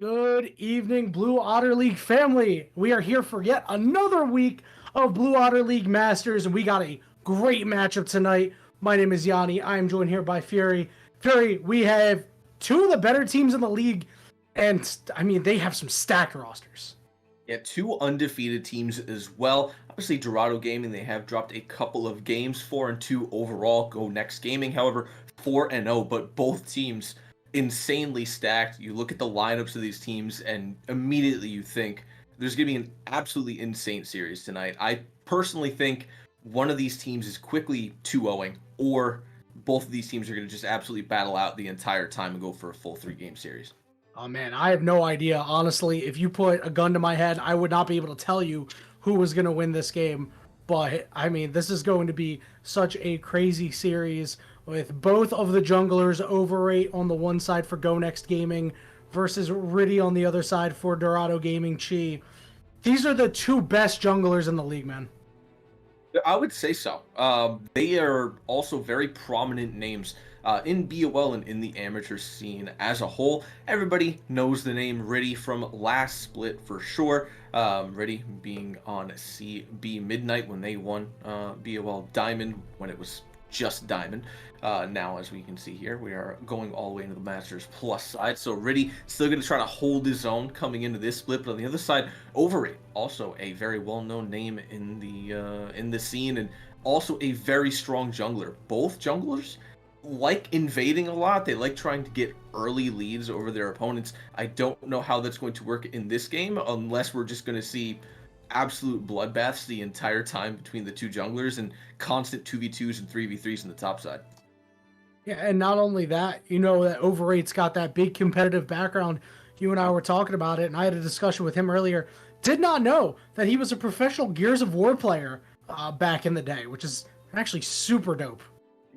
Good evening, Blue Otter League family. We are here for yet another week of Blue Otter League Masters, and we got a great matchup tonight. My name is Yanni. I am joined here by Fury. Fury, we have two of the better teams in the league, and I mean, they have some stacked rosters. Yeah, two undefeated teams as well. Obviously, Dorado Gaming, they have dropped a couple of games, 4-2 overall. Go Next Gaming, however, 4-0, but both teams insanely stacked. You look at the lineups of these teams, and immediately you think there's going to be an absolutely insane series tonight. I personally think one of these teams is quickly 2-0ing, or both of these teams are going to just absolutely battle out the entire time and go for a full three-game series. Oh man, I have no idea. Honestly, if you put a gun to my head, I would not be able to tell you who was going to win this game. But I mean, this is going to be such a crazy series with both of the junglers overrate on the one side for Go Next Gaming versus Riddy on the other side for Dorado Gaming Chi. These are the two best junglers in the league, man. I would say so. They are also very prominent names in BOL and in the amateur scene as a whole. Everybody knows the name Riddy from last split for sure. Riddy being on CB Midnight when they won BOL Diamond when it was just Diamond. Now, as we can see here, we are going all the way into the Masters Plus side. So Riddy still going to try to hold his own coming into this split, but on the other side, Overrate, also a very well-known name in the scene, and also a very strong jungler. Both junglers like invading a lot. They like trying to get early leads over their opponents. I don't know how that's going to work in this game unless we're just going to see absolute bloodbaths the entire time between the two junglers and constant 2v2s and 3v3s in the top side. Yeah, and not only that, you know that Overrate's got that big competitive background. You and I were talking about it, and I had a discussion with him earlier. Did not know that he was a professional Gears of War player back in the day, which is actually super dope.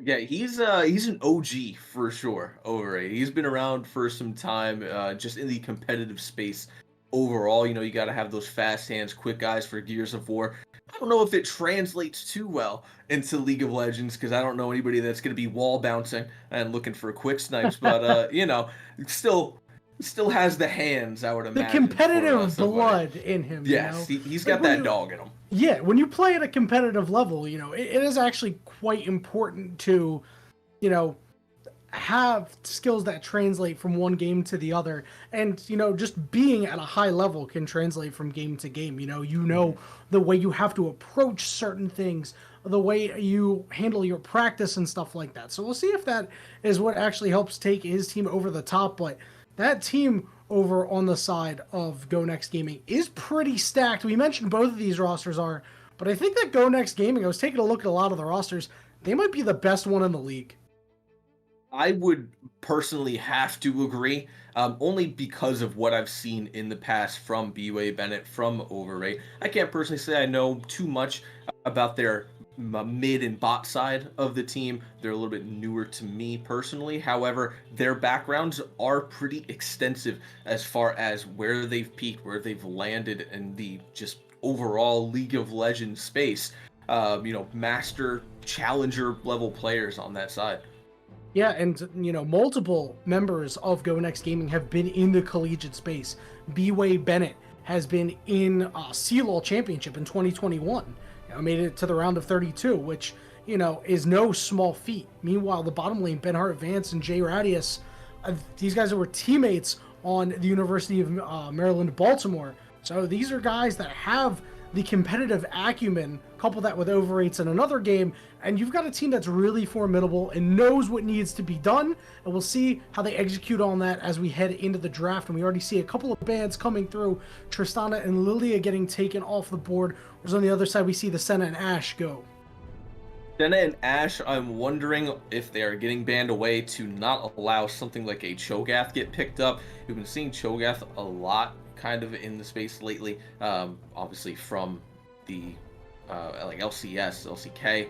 Yeah, he's an OG for sure. Overrated. He's been around for some time, just in the competitive space overall. You know, you got to have those fast hands, quick eyes for Gears of War. I don't know if it translates too well into League of Legends because I don't know anybody that's going to be wall bouncing and looking for quick snipes. But still still has the hands, I would The imagine, for competitive somebody. blood in him, you know? Yes, he's Like got when that you dog in him. Yeah, when you play at a competitive level, it is actually quite important to, you know, have skills that translate from one game to the other. And, just being at a high level can translate from game to game. Mhm. The way you have to approach certain things, the way you handle your practice and stuff like that. So we'll see if that is what actually helps take his team over the top. But that team over on the side of Go Next Gaming is pretty stacked. We mentioned both of these rosters are, but I think that Go Next Gaming, I was taking a look at a lot of the rosters, they might be the best one in the league. I would personally have to agree, only because of what I've seen in the past from B-Way Bennett, from Overrate. I can't personally say I know too much about their mid and bot side of the team. They're a little bit newer to me personally. However, their backgrounds are pretty extensive as far as where they've peaked, where they've landed in the just overall League of Legends space. Master, challenger level players on that side. Yeah, and multiple members of Go Next Gaming have been in the collegiate space. B-Way Bennett has been in CLOL Championship in 2021. Made it to the round of 32, which is no small feat. Meanwhile, the bottom lane, Ben Hart Vance and Jay Radius, these guys were teammates on the University of Maryland, Baltimore. So these are guys that have the competitive acumen, couple that with overrates in another game, and you've got a team that's really formidable and knows what needs to be done. And we'll see how they execute on that as we head into the draft. And we already see a couple of bans coming through. Tristana and Lilia getting taken off the board. Whereas on the other side, we see the Senna and Ash go. Senna and Ash, I'm wondering if they are getting banned away to not allow something like a Cho'Gath get picked up. We've been seeing Cho'Gath a lot kind of in the space lately, obviously from the like LCS, LCK,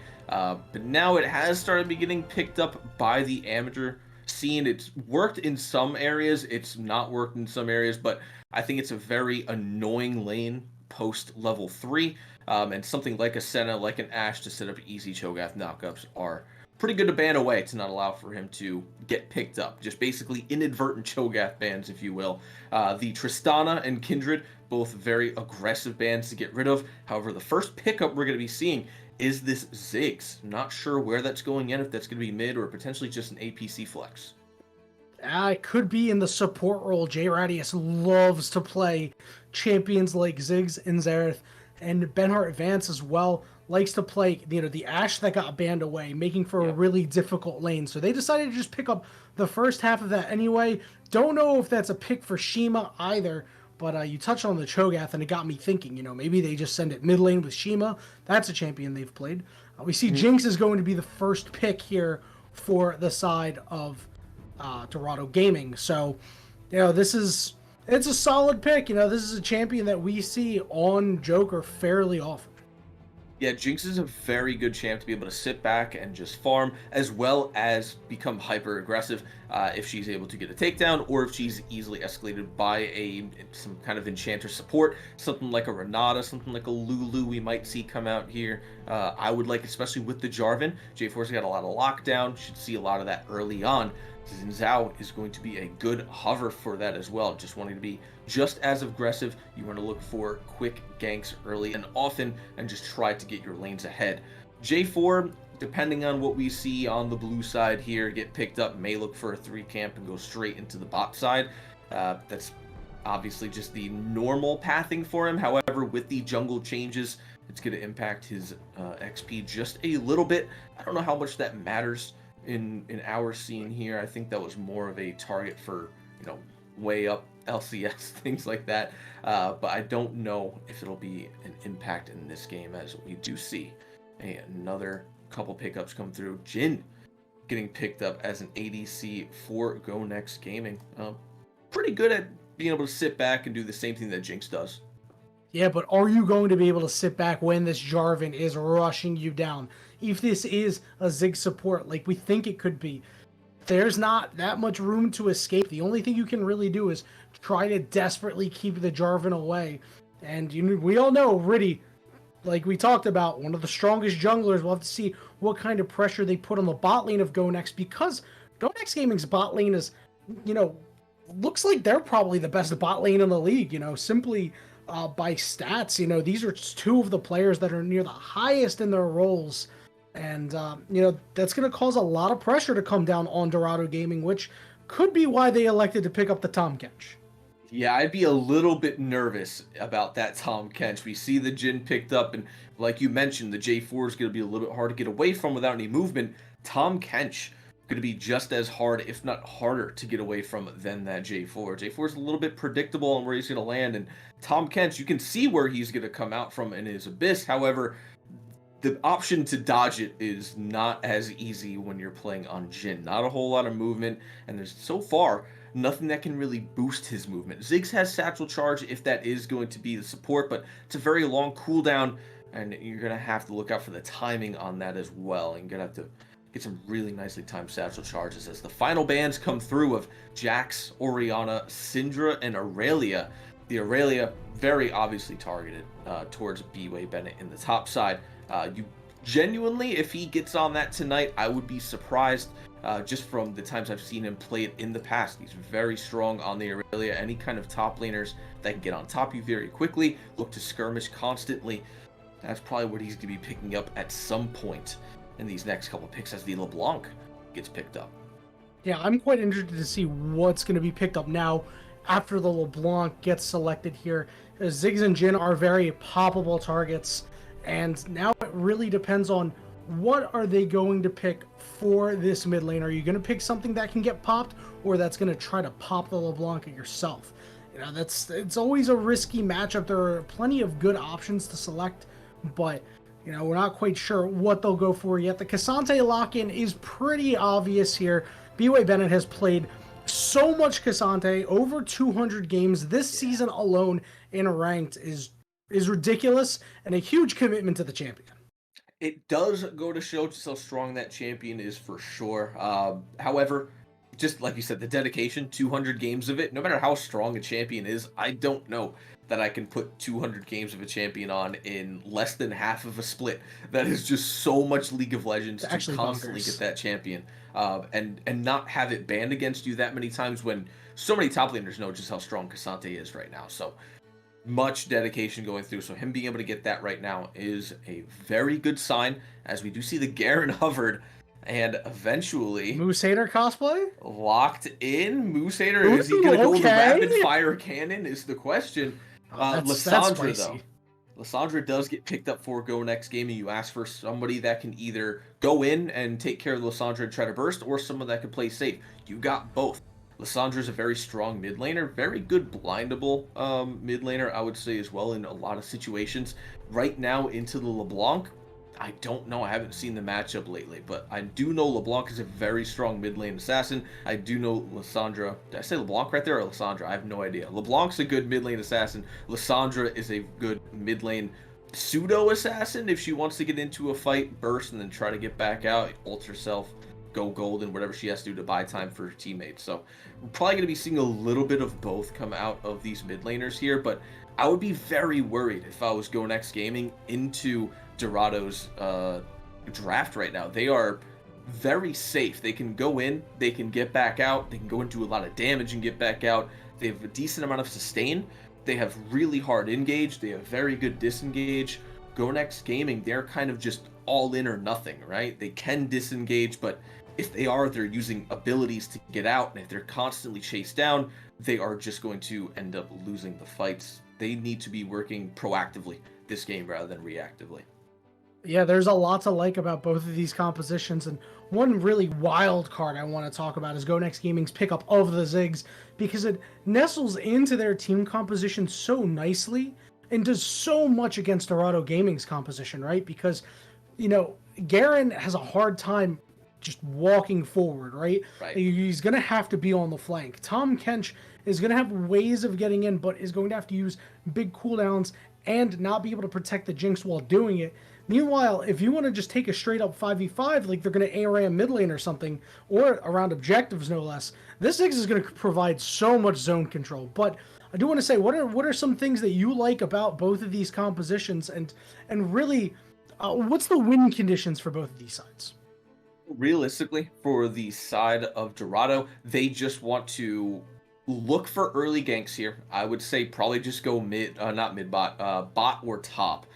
but now it has started be getting picked up by the amateur scene. It's worked in some areas, it's not worked in some areas, but I think it's a very annoying lane post level 3, and something like a Senna, like an Ashe to set up easy Cho'Gath knockups are pretty good to ban away to not allow for him to get picked up. Just basically inadvertent Cho'Gath bans, if you will. The Tristana and Kindred, both very aggressive bans to get rid of. However, the first pickup we're going to be seeing is this Ziggs. Not sure where that's going in, if that's going to be mid or potentially just an APC flex. It could be in the support role. J Radius loves to play champions like Ziggs and Xerath, and Benhart Vance as well likes to play, the Ashe that got banned away, making for a really difficult lane. So they decided to just pick up the first half of that anyway. Don't know if that's a pick for Shima either, but you touched on the Cho'Gath, and it got me thinking, maybe they just send it mid lane with Shima. That's a champion they've played. We see Jinx is going to be the first pick here for the side of Dorado Gaming. So, it's a solid pick. This is a champion that we see on Joker fairly often. Yeah, Jinx is a very good champ to be able to sit back and just farm, as well as become hyper aggressive if she's able to get a takedown, or if she's easily escalated by some kind of enchanter support, something like a Renata, something like a Lulu we might see come out here. I would like, especially with the Jarvan, J4's got a lot of lockdown, should see a lot of that early on. Xin Zhao is going to be a good hover for that as well, just wanting to be just as aggressive. You want to look for quick ganks early and often and just try to get your lanes ahead. J4, depending on what we see on the blue side here, get picked up, may look for a 3 camp and go straight into the bot side. That's obviously just the normal pathing for him. However, with the jungle changes, it's going to impact his XP just a little bit. I don't know how much that matters in our scene here. I think that was more of a target for, way up LCS, things like that. But I don't know if it'll be an impact in this game, as we do see another couple pickups come through. Jhin getting picked up as an ADC for Go Next Gaming. Pretty good at being able to sit back and do the same thing that Jinx does. Yeah, but are you going to be able to sit back when this Jarvan is rushing you down? If this is a Ziggs support like we think it could be, there's not that much room to escape. The only thing you can really do is try to desperately keep the Jarvan away. And we all know Riddy, like we talked about, one of the strongest junglers. We'll have to see what kind of pressure they put on the bot lane of Go Next, because Go Next Gaming's bot lane is, looks like they're probably the best bot lane in the league, simply by stats. These are two of the players that are near the highest in their roles. And, that's going to cause a lot of pressure to come down on Dorado Gaming, which could be why they elected to pick up the Tahm Kench. Yeah, I'd be a little bit nervous about that Tahm Kench. We see the Jhin picked up, and like you mentioned, the J4 is going to be a little bit hard to get away from without any movement. Tahm Kench going to be just as hard, if not harder, to get away from than that J4. J4 is a little bit predictable on where he's going to land, and Tahm Kench, you can see where he's going to come out from in his abyss. However, the option to dodge it is not as easy when you're playing on Jhin. Not a whole lot of movement, and there's so far nothing that can really boost his movement. Ziggs has Satchel Charge if that is going to be the support, but it's a very long cooldown, and you're going to have to look out for the timing on that as well. And you're going to have to get some really nicely timed Satchel Charges as the final bans come through of Jax, Orianna, Syndra, and Aurelia. The Aurelia very obviously targeted towards B-Way Bennett in the top side. You genuinely, if he gets on that tonight, I would be surprised just from the times I've seen him play it in the past. He's very strong on the Aurelia. Any kind of top laners that can get on top of you very quickly, look to skirmish constantly. That's probably what he's going to be picking up at some point in these next couple picks as the LeBlanc gets picked up. Yeah, I'm quite interested to see what's going to be picked up now after the LeBlanc gets selected here. Ziggs and Jhin are very poppable targets. And now it really depends on what are they going to pick for this mid lane. Are you going to pick something that can get popped, or that's going to try to pop the LeBlanc yourself? It's always a risky matchup. There are plenty of good options to select, but we're not quite sure what they'll go for yet. The K'Sante lock-in is pretty obvious here. B-Way Bennett has played so much K'Sante, over 200 games this season alone in ranked is ridiculous, and a huge commitment to the champion. It does go to show just how strong that champion is for sure. However, just like you said, the dedication, 200 games of it, no matter how strong a champion is, I don't know that I can put 200 games of a champion on in less than half of a split. That is just so much League of Legends It's to actually constantly get bonkers. that champion, and not have it banned against you that many times when so many top laners know just how strong Cassante is right now. So much dedication going through. So him being able to get that right now is a very good sign, as we do see the Garen hovered, and eventually Moose Hater cosplay? locked in. Moose Hater, is he Ooh, going to go with a okay. rapid fire cannon is the question. That's Lissandra, though. spicy. Lissandra does get picked up for Go Next Game, and you ask for somebody that can either go in and take care of Lissandra and try to burst, or someone that can play safe. You got both. Lissandra's a very strong mid laner, very good blindable mid laner, I would say, as well, in a lot of situations. Right now, into the LeBlanc, I don't know. I haven't seen the matchup lately, but I do know LeBlanc is a very strong mid lane assassin. I do know Lissandra. Did I say LeBlanc right there or Lissandra? I have no idea. LeBlanc's a good mid lane assassin. Lissandra is a good mid lane pseudo assassin if she wants to get into a fight, burst, and then try to get back out, ult herself, go golden, whatever she has to do to buy time for her teammates. So we're probably going to be seeing a little bit of both come out of these mid laners here, but I would be very worried if I was Go Next Gaming into Dorado's draft right now. They are very safe. They can go in, they can get back out, they can go into a lot of damage and get back out. They have a decent amount of sustain. They have really hard engage. They have very good disengage. Go Next Gaming, they're kind of just all in or nothing, right? They can disengage, but if they are, they're using abilities to get out, and if they're constantly chased down, they are just going to end up losing the fights. They need to be working proactively this game rather than reactively. Yeah, there's a lot to like about both of these compositions, and one really wild card I want to talk about is Go Next Gaming's pickup of the Ziggs, because it nestles into their team composition so nicely and does so much against Dorado Gaming's composition, right? Because, you know, Garen has a hard time just walking forward, right? Right. He's going to have to be on the flank. Tahm Kench is going to have ways of getting in, but is going to have to use big cooldowns and not be able to protect the Jinx while doing it. Meanwhile, if you want to just take a straight up 5v5, like they're going to ARAM mid lane or something, or around objectives no less, this Ziggs is going to provide so much zone control. But I do want to say, what are some things that you like about both of these compositions, and really, what's the win conditions for both of these sides? Realistically, for the side of Dorado, they just want to look for early ganks here. I would say probably just go mid, not mid bot, bot or top.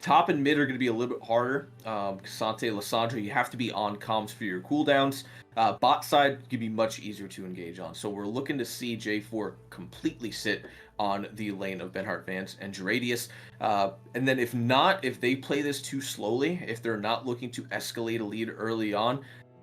Top and mid are going to be a little bit harder. Cassante, Lissandra, you have to be on comms for your cooldowns. Bot side can be much easier to engage on. So we're looking to see J4 completely sit on the lane of Benhart Vance and Geradius. And then if not, if they play this too slowly, if they're not looking to escalate a lead early on,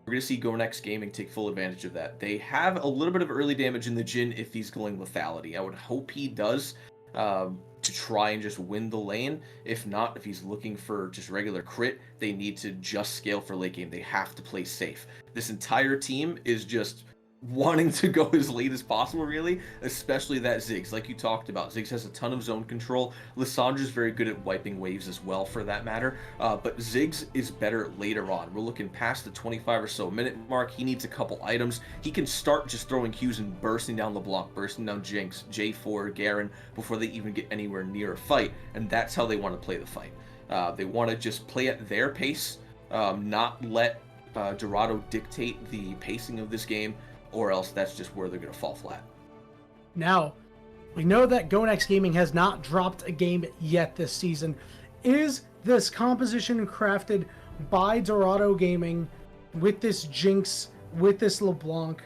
we're going to see Go Next Gaming take full advantage of that. They have a little bit of early damage in the Jhin if he's going lethality. I would hope he does. To try and just win the lane. If not, if he's looking for just regular crit, they need to just scale for late game. They have to play safe. This entire team is just wanting to go as late as possible, really, especially that Ziggs. Like you talked about, Ziggs has a ton of zone control. Lissandra's very good at wiping waves as well, for that matter, but Ziggs is better later on. We're looking past the 25 or so minute mark. He needs a couple items. He can start just throwing Qs and bursting down LeBlanc, bursting down Jinx, J4, Garen, before they even get anywhere near a fight, and that's how they want to play the fight. They want to just play at their pace, not let Dorado dictate the pacing of this game, or else that's just where they're going to fall flat. Now, we know that Go Next Gaming has not dropped a game yet this season. Is this composition crafted by Dorado Gaming with this Jinx, with this LeBlanc,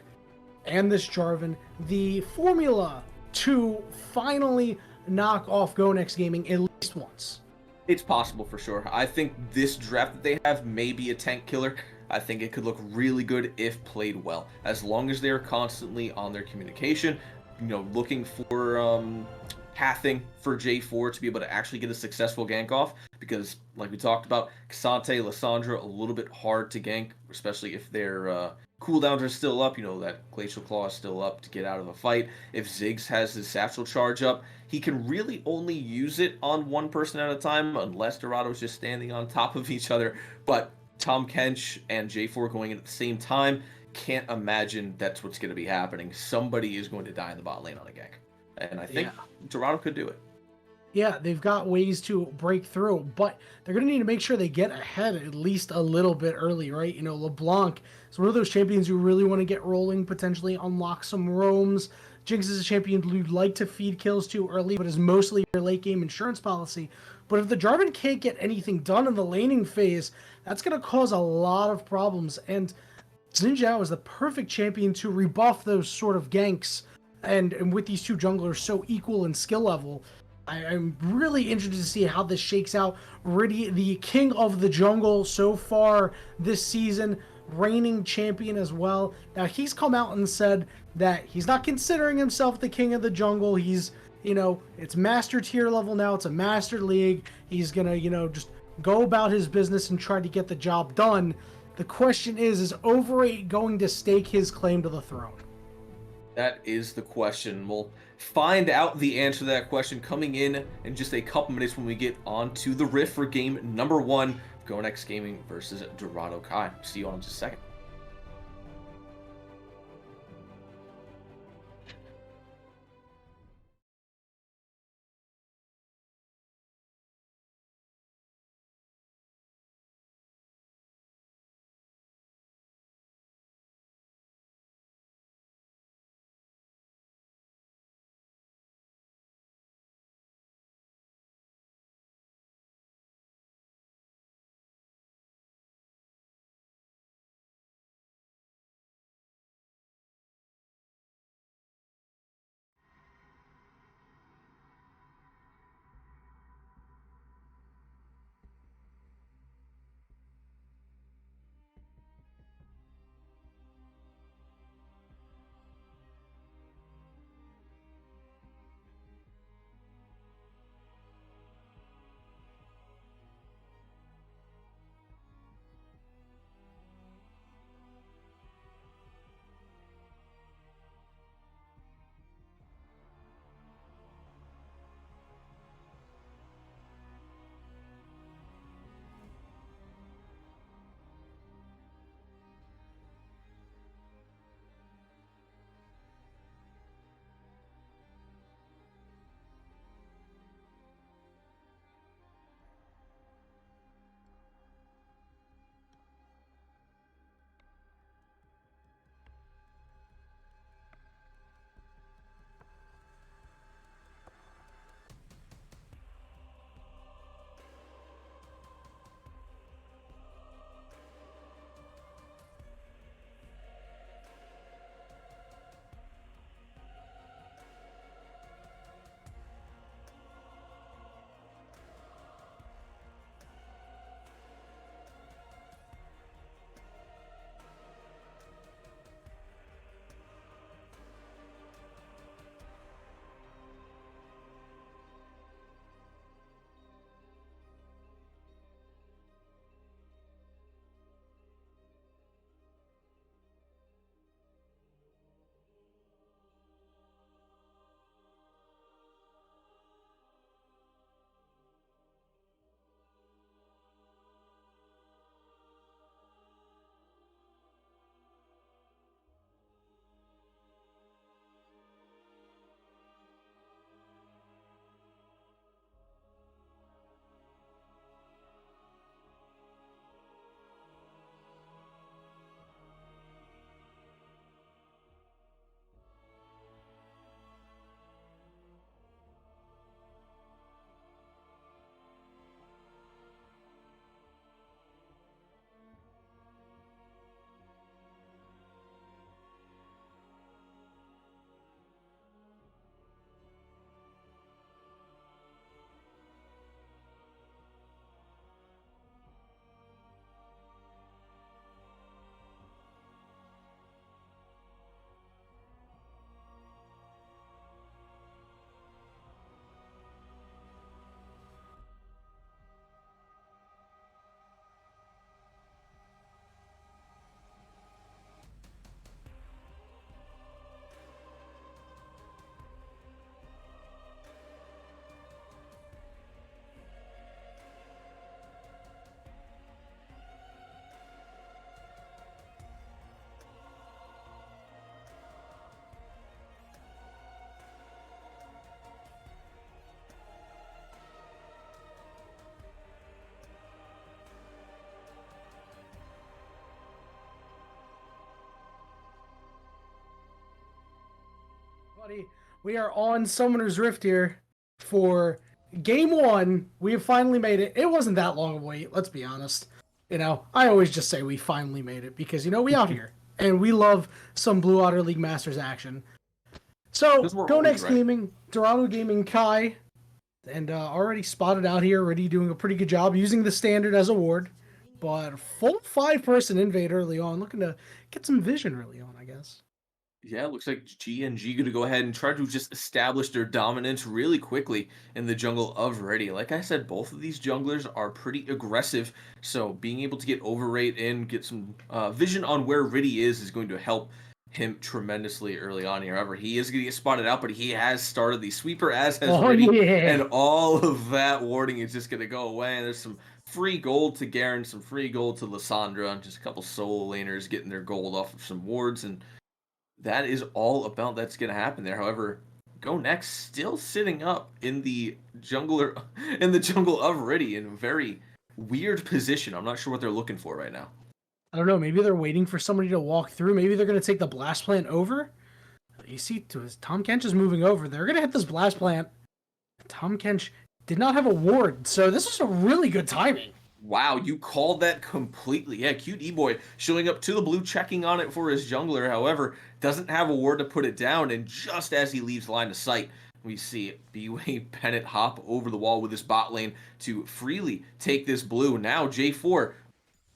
and this Jarvan, the formula to finally knock off Go Next Gaming at least once? It's possible for sure. I think this draft that they have may be a tank killer. I think it could look really good if played well, as long as they're constantly on their communication, you know, looking for pathing for J4 to be able to actually get a successful gank off, because like we talked about, Cassante, Lissandra, a little bit hard to gank, especially if their cooldowns are still up, you know, that Glacial Claw is still up to get out of a fight. If Ziggs has his Satchel Charge up, he can really only use it on one person at a time, unless Dorado's just standing on top of each other, but Tahm Kench and J4 going in at the same time can't imagine that's what's going to be happening. Somebody is going to die in the bot lane on a gank. And I think Yeah. Dorado could do it. Yeah, they've got ways to break through, but they're going to need to make sure they get ahead at least a little bit early, right? You know, LeBlanc is one of those champions you really want to get rolling, potentially unlock some roams. Jinx is a champion you'd like to feed kills to early, but is mostly your late game insurance policy. But if the Jarvan can't get anything done in the laning phase, that's going to cause a lot of problems. And Xin Zhao is the perfect champion to rebuff those sort of ganks. And with these two junglers so equal in skill level, I'm really interested to see how this shakes out. Riddy, the king of the jungle so far this season, reigning champion as well. Now, he's come out and said that he's not considering himself the king of the jungle. He's, you know, it's master tier level now. It's a master league. He's going to, you know, just go about his business and try to get the job done. The question is Overrate going to stake his claim to the throne? That is the question. We'll find out the answer to that question coming in just a couple minutes when we get on to the riff for game number 1, GoNext Gaming versus Dorado Kai. See you all in just a second. everybody. We are on Summoner's Rift here for game one. We have finally made it. It wasn't that long of a wait, let's be honest. I always just say we finally made it because, we out here and we love some Blue Water League Masters action. So, Because we're Go always Next ready. Gaming, Dorado Gaming, Kai, and already spotted out here, already doing a pretty good job using the standard as a ward. But full 5-person invade early on, looking to get some vision early on, I guess. Yeah, it looks like GNG going to go ahead and try to just establish their dominance really quickly in the jungle of Ready. Like I said, both of these junglers are pretty aggressive, so being able to get overrate in, get some vision on where Ready is going to help him tremendously early on here. However, he is going to get spotted out, but he has started the sweeper, as has Oh, Ready, yeah. and all of that warding is just going to go away. And there's some free gold to Garen, some free gold to Lissandra, and just a couple solo laners getting their gold off of some wards, and that is all about that's going to happen there. However, Go Next still sitting up in the jungle of Riddy in a very weird position. I'm not sure what they're looking for right now. I don't know. Maybe they're waiting for somebody to walk through. Maybe they're going to take the blast plant over. You see, Tom Kench is moving over. They're going to hit this blast plant. Tom Kench did not have a ward, so this was a really good timing. Wow, you called that completely. Yeah, cute E-Boy showing up to the blue, checking on it for his jungler. However, doesn't have a ward to put it down, and just as he leaves line of sight, we see B-Way Bennett hop over the wall with his bot lane to freely take this blue. Now J4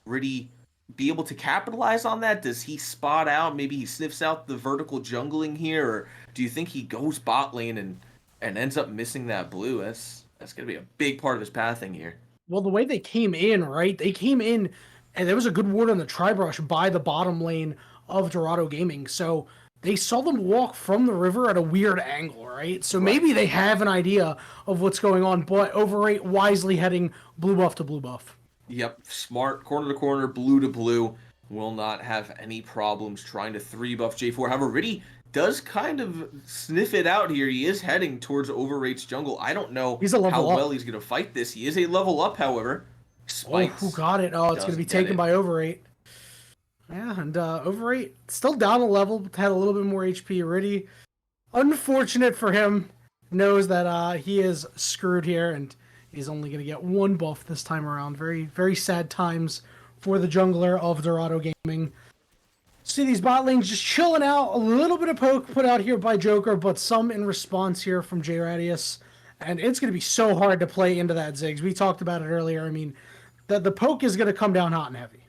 really be able to capitalize on that? Does he spot out? Maybe he sniffs out the vertical jungling here, or do you think he goes bot lane and ends up missing that blue? That's gonna be a big part of his pathing here. Well, the way they came in, right? They came in, and there was a good ward on the tri-brush by the bottom lane of Dorado Gaming. So they saw them walk from the river at a weird angle, right? So Right. maybe they have an idea of what's going on, but Overrate wisely heading blue buff to blue buff. Yep, smart, corner to corner, blue to blue. Will not have any problems trying to 3-buff J4. However, Riddy does kind of sniff it out here. He is heading towards Overrate's jungle. I don't know He's a how level up. well he's going to fight this. He is a level up, however. Oh, who Spites got it? Oh, it's going to be doesn't get taken it. by Overrate. Yeah, and Overrate still down a level, but had a little bit more HP already. Unfortunate for him, knows that he is screwed here, and he's only going to get one buff this time around. Very, very sad times for the jungler of Dorado Gaming. See these bot lanes just chilling out. A little bit of poke put out here by Joker, but some in response here from J Radius. And it's going to be so hard to play into that Ziggs. We talked about it earlier. I mean, the poke is going to come down hot and heavy.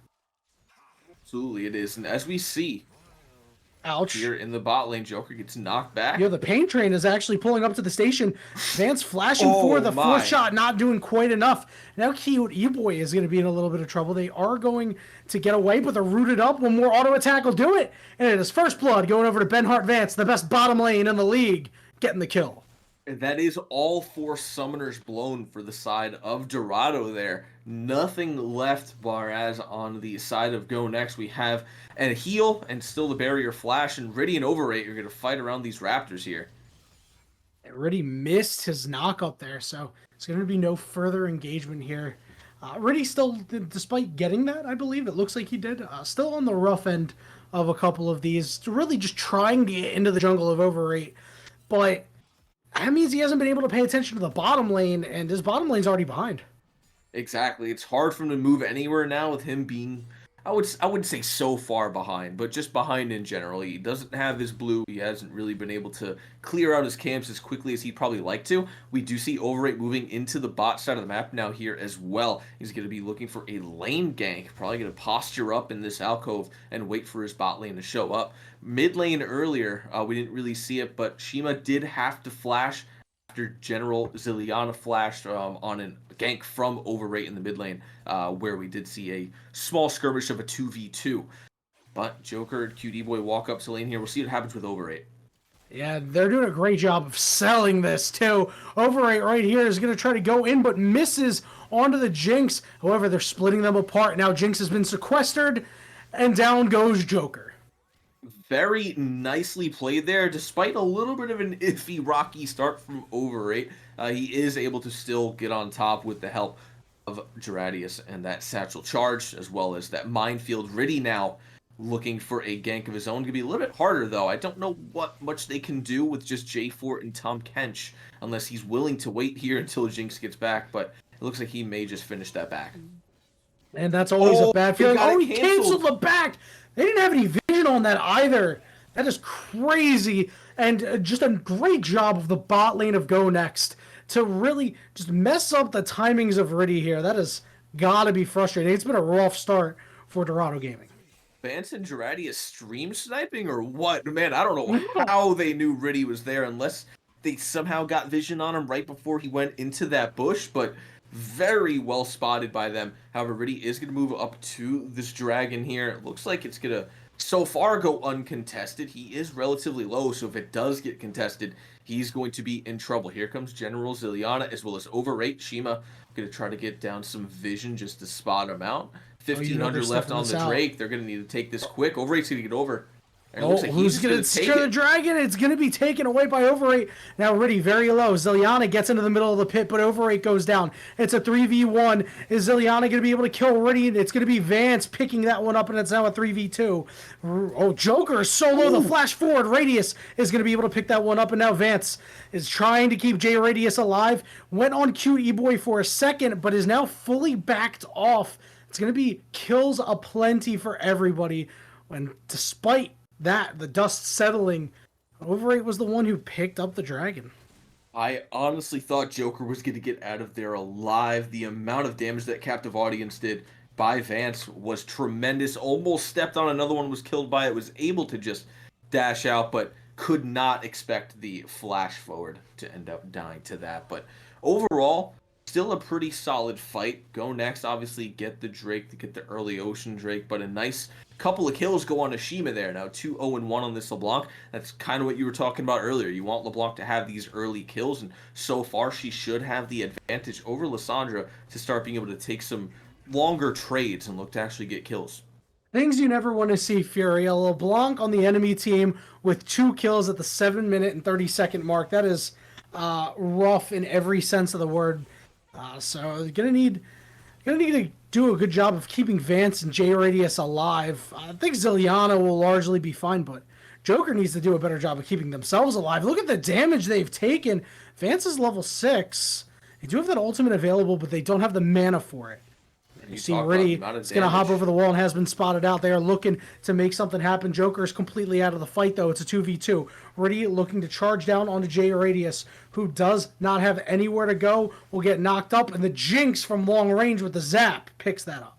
Absolutely, it is. And as we see Ouch. here in the bot lane, Joker gets knocked back. The pain train is actually pulling up to the station. Vance flashing Oh, for the my. fourth shot, not doing quite enough. Now cute E-Boy is going to be in a little bit of trouble. They are going to get away, but they're rooted up. One more auto attack will do it. And it is first blood going over to Ben Hart Vance, the best bottom lane in the league, getting the kill. That is all 4 summoners blown for the side of Dorado there. Nothing left, whereas on the side of Go Next, we have a heal and still the barrier flash, and Riddy and Overrate are going to fight around these Raptors here. It already missed his knock up there, so it's going to be no further engagement here. Riddy still, despite getting that, I believe, it looks like he did, still on the rough end of a couple of these, really just trying to get into the jungle of Overrate, but that means he hasn't been able to pay attention to the bottom lane, and his bottom lane's already behind. Exactly. It's hard for him to move anywhere now with him being, I wouldn't say so far behind, but just behind in general. He doesn't have his blue. He hasn't really been able to clear out his camps as quickly as he'd probably like to. We do see Overrate moving into the bot side of the map now here as well. He's going to be looking for a lane gank. Probably going to posture up in this alcove and wait for his bot lane to show up. Mid lane earlier, we didn't really see it, but Shima did have to flash after General Zilliana flashed on a gank from Overrate in the mid lane, where we did see a small skirmish of a 2v2. But Joker and QD Boy walk up to lane here. We'll see what happens with Overrate. Yeah, they're doing a great job of selling this, too. Overrate right here is going to try to go in, but misses onto the Jinx. However, they're splitting them apart. Now Jinx has been sequestered, and down goes Joker. Very nicely played there, despite a little bit of an iffy, rocky start from Overrate. He is able to still get on top with the help of Geradius and that satchel charge, as well as that minefield. Riddy now looking for a gank of his own. Gonna be a little bit harder though. I don't know what much they can do with just J4 and Tom Kench unless he's willing to wait here until Jinx gets back, but it looks like he may just finish that back. And that's always a bad feeling. got it He canceled the back. They didn't have any vision on that either. That is crazy. And just a great job of the bot lane of Go Next to really just mess up the timings of Riddy here. That has got to be frustrating. It's been a rough start for Dorado Gaming. Vance and Girardi stream sniping or what? Man, I don't know how they knew Riddy was there unless they somehow got vision on him right before he went into that bush, but very well spotted by them. However, Riddy is going to move up to this dragon here. It looks like it's going to so far go uncontested. He is relatively low, so if it does get contested, he's going to be in trouble. Here comes General Zilliana as well as Overrate. Shima going to try to get down some vision just to spot him out. 1,500 left on the Drake. They're going to need to take this quick. Overate's going to get over. Like who's going to secure the dragon? It's going to be taken away by Overrate. Now Riddy very low. Zilliana gets into the middle of the pit, but Overrate goes down. It's a 3v1. Is Zilliana going to be able to kill Riddy? It's going to be Vance picking that one up, and it's now a 3v2. Oh, Joker is so low. The flash forward. Radius is going to be able to pick that one up, and now Vance is trying to keep J Radius alive. Went on cute E-Boy for a second, but is now fully backed off. It's going to be kills aplenty for everybody, when despite that, the dust settling, Overrate was the one who picked up the dragon. I honestly thought Joker was going to get out of there alive. The amount of damage that Captive Audience did by Vance was tremendous. Almost stepped on another one, was killed by it, was able to just dash out, but could not expect the flash forward to end up dying to that. But overall, still a pretty solid fight. Go Next, obviously, get the Drake to get the early Ocean Drake, but a nice couple of kills go on Ashima there. Now 2-0-1 on this LeBlanc. That's kind of what you were talking about earlier. You want LeBlanc to have these early kills, and so far she should have the advantage over Lissandra to start being able to take some longer trades and look to actually get kills. Things you never want to see, Fury. A LeBlanc on the enemy team with 2 kills at the 7-minute and 30-second mark. That is rough in every sense of the word. So gonna need to do a good job of keeping Vance and J Radius alive. I think Zilliana will largely be fine, but Joker needs to do a better job of keeping themselves alive. Look at the damage they've taken. Vance is level 6. They do have that ultimate available, but they don't have the mana for it. You see Riddy is going to hop over the wall and has been spotted out. They are looking to make something happen. Joker is completely out of the fight, though. It's a 2v2. Riddy looking to charge down onto J Radius, who does not have anywhere to go, will get knocked up, and the Jinx from long range with the zap picks that up.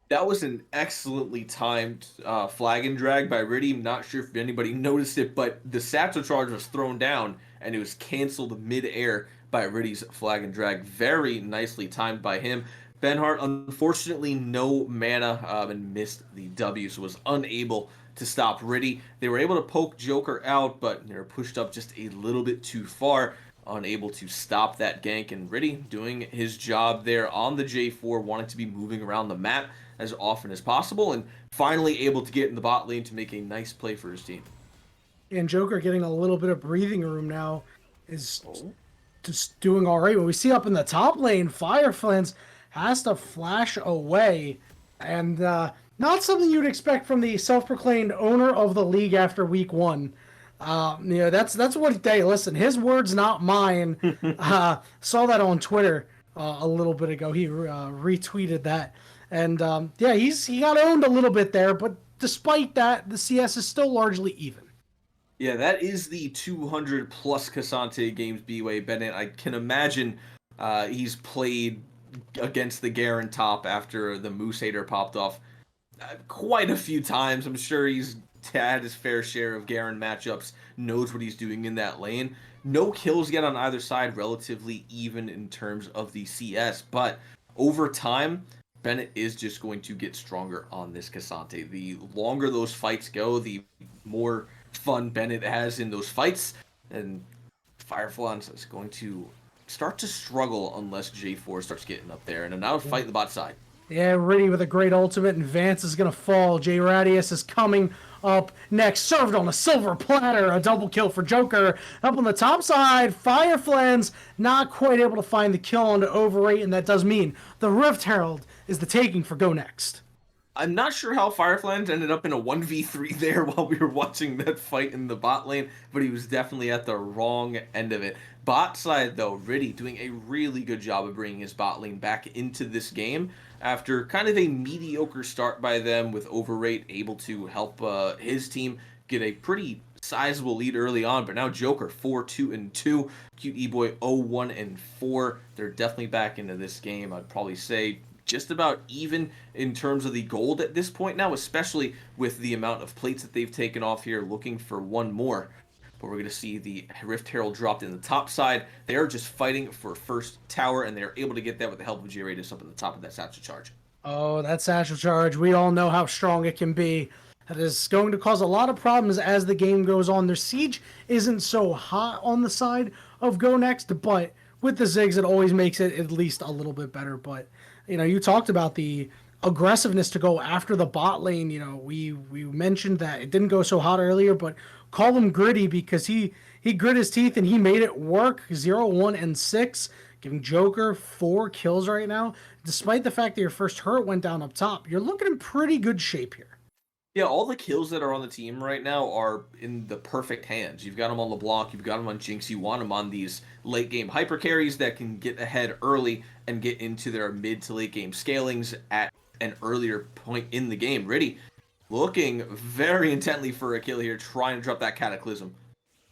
That was an excellently timed flag and drag by Riddy. I'm not sure if anybody noticed it, but the Satchel charge was thrown down, and it was canceled mid-air by Riddy's flag and drag. Very nicely timed by him. Benhart, unfortunately, no mana and missed the W, so was unable to stop Riddy. They were able to poke Joker out, but they were pushed up just a little bit too far, unable to stop that gank. And Riddy doing his job there on the J4, wanting to be moving around the map as often as possible, and finally able to get in the bot lane to make a nice play for his team. And Joker getting a little bit of breathing room now is just doing all right. What we see up in the top lane, Fireflans has to flash away, and not something you'd expect from the self-proclaimed owner of the league after week 1. That's what they listen. His words, not mine. Saw that on Twitter a little bit ago. He retweeted that, and he got owned a little bit there. But despite that, the CS is still largely even. Yeah, that is the 200 plus Cassante games B-Way Bennett. I can imagine he's played against the Garen top after the Moose Hater popped off quite a few times. I'm sure he's had his fair share of Garen matchups, knows what he's doing in that lane. No kills yet on either side, relatively even in terms of the CS, but over time, Bennett is just going to get stronger on this Cassante. The longer those fights go, the more fun Bennett has in those fights, and Fireflans is going to start to struggle unless J4 starts getting up there, and now fight the bot side. Yeah, Riddy with a great ultimate, and Vance is going to fall. J Radius is coming up next, served on a silver platter, a double kill for Joker. Up on the top side, Fireflans not quite able to find the kill onto Overrate, and that does mean the Rift Herald is the taking for Go Next. I'm not sure how Fireflies ended up in a 1v3 there while we were watching that fight in the bot lane, but he was definitely at the wrong end of it. Bot side, though, Riddy doing a really good job of bringing his bot lane back into this game after kind of a mediocre start by them, with Overrate able to help his team get a pretty sizable lead early on. But now Joker 4-2-2, Cute E-Boy 0-1-4. They're definitely back into this game. I'd probably say just about even in terms of the gold at this point now, especially with the amount of plates that they've taken off here, looking for one more. But we're going to see the Rift Herald dropped in the top side. They're just fighting for first tower, and they're able to get that with the help of G-Radius up in the top of that satchel charge. Oh, that satchel charge. We all know how strong it can be. That is going to cause a lot of problems as the game goes on. Their siege isn't so hot on the side of Go Next, but with the Ziggs, it always makes it at least a little bit better. But, you talked about the aggressiveness to go after the bot lane. We mentioned that it didn't go so hot earlier, but call him gritty because he grit his teeth and he made it work. 0-1-6, giving Joker 4 kills right now. Despite the fact that your first hurt went down up top, you're looking in pretty good shape here. Yeah, all the kills that are on the team right now are in the perfect hands. You've got them on LeBlanc, you've got them on Jinx, you want them on these late game hyper carries that can get ahead early and get into their mid to late game scalings at an earlier point in the game. Riddy looking very intently for a kill here, trying to drop that Cataclysm.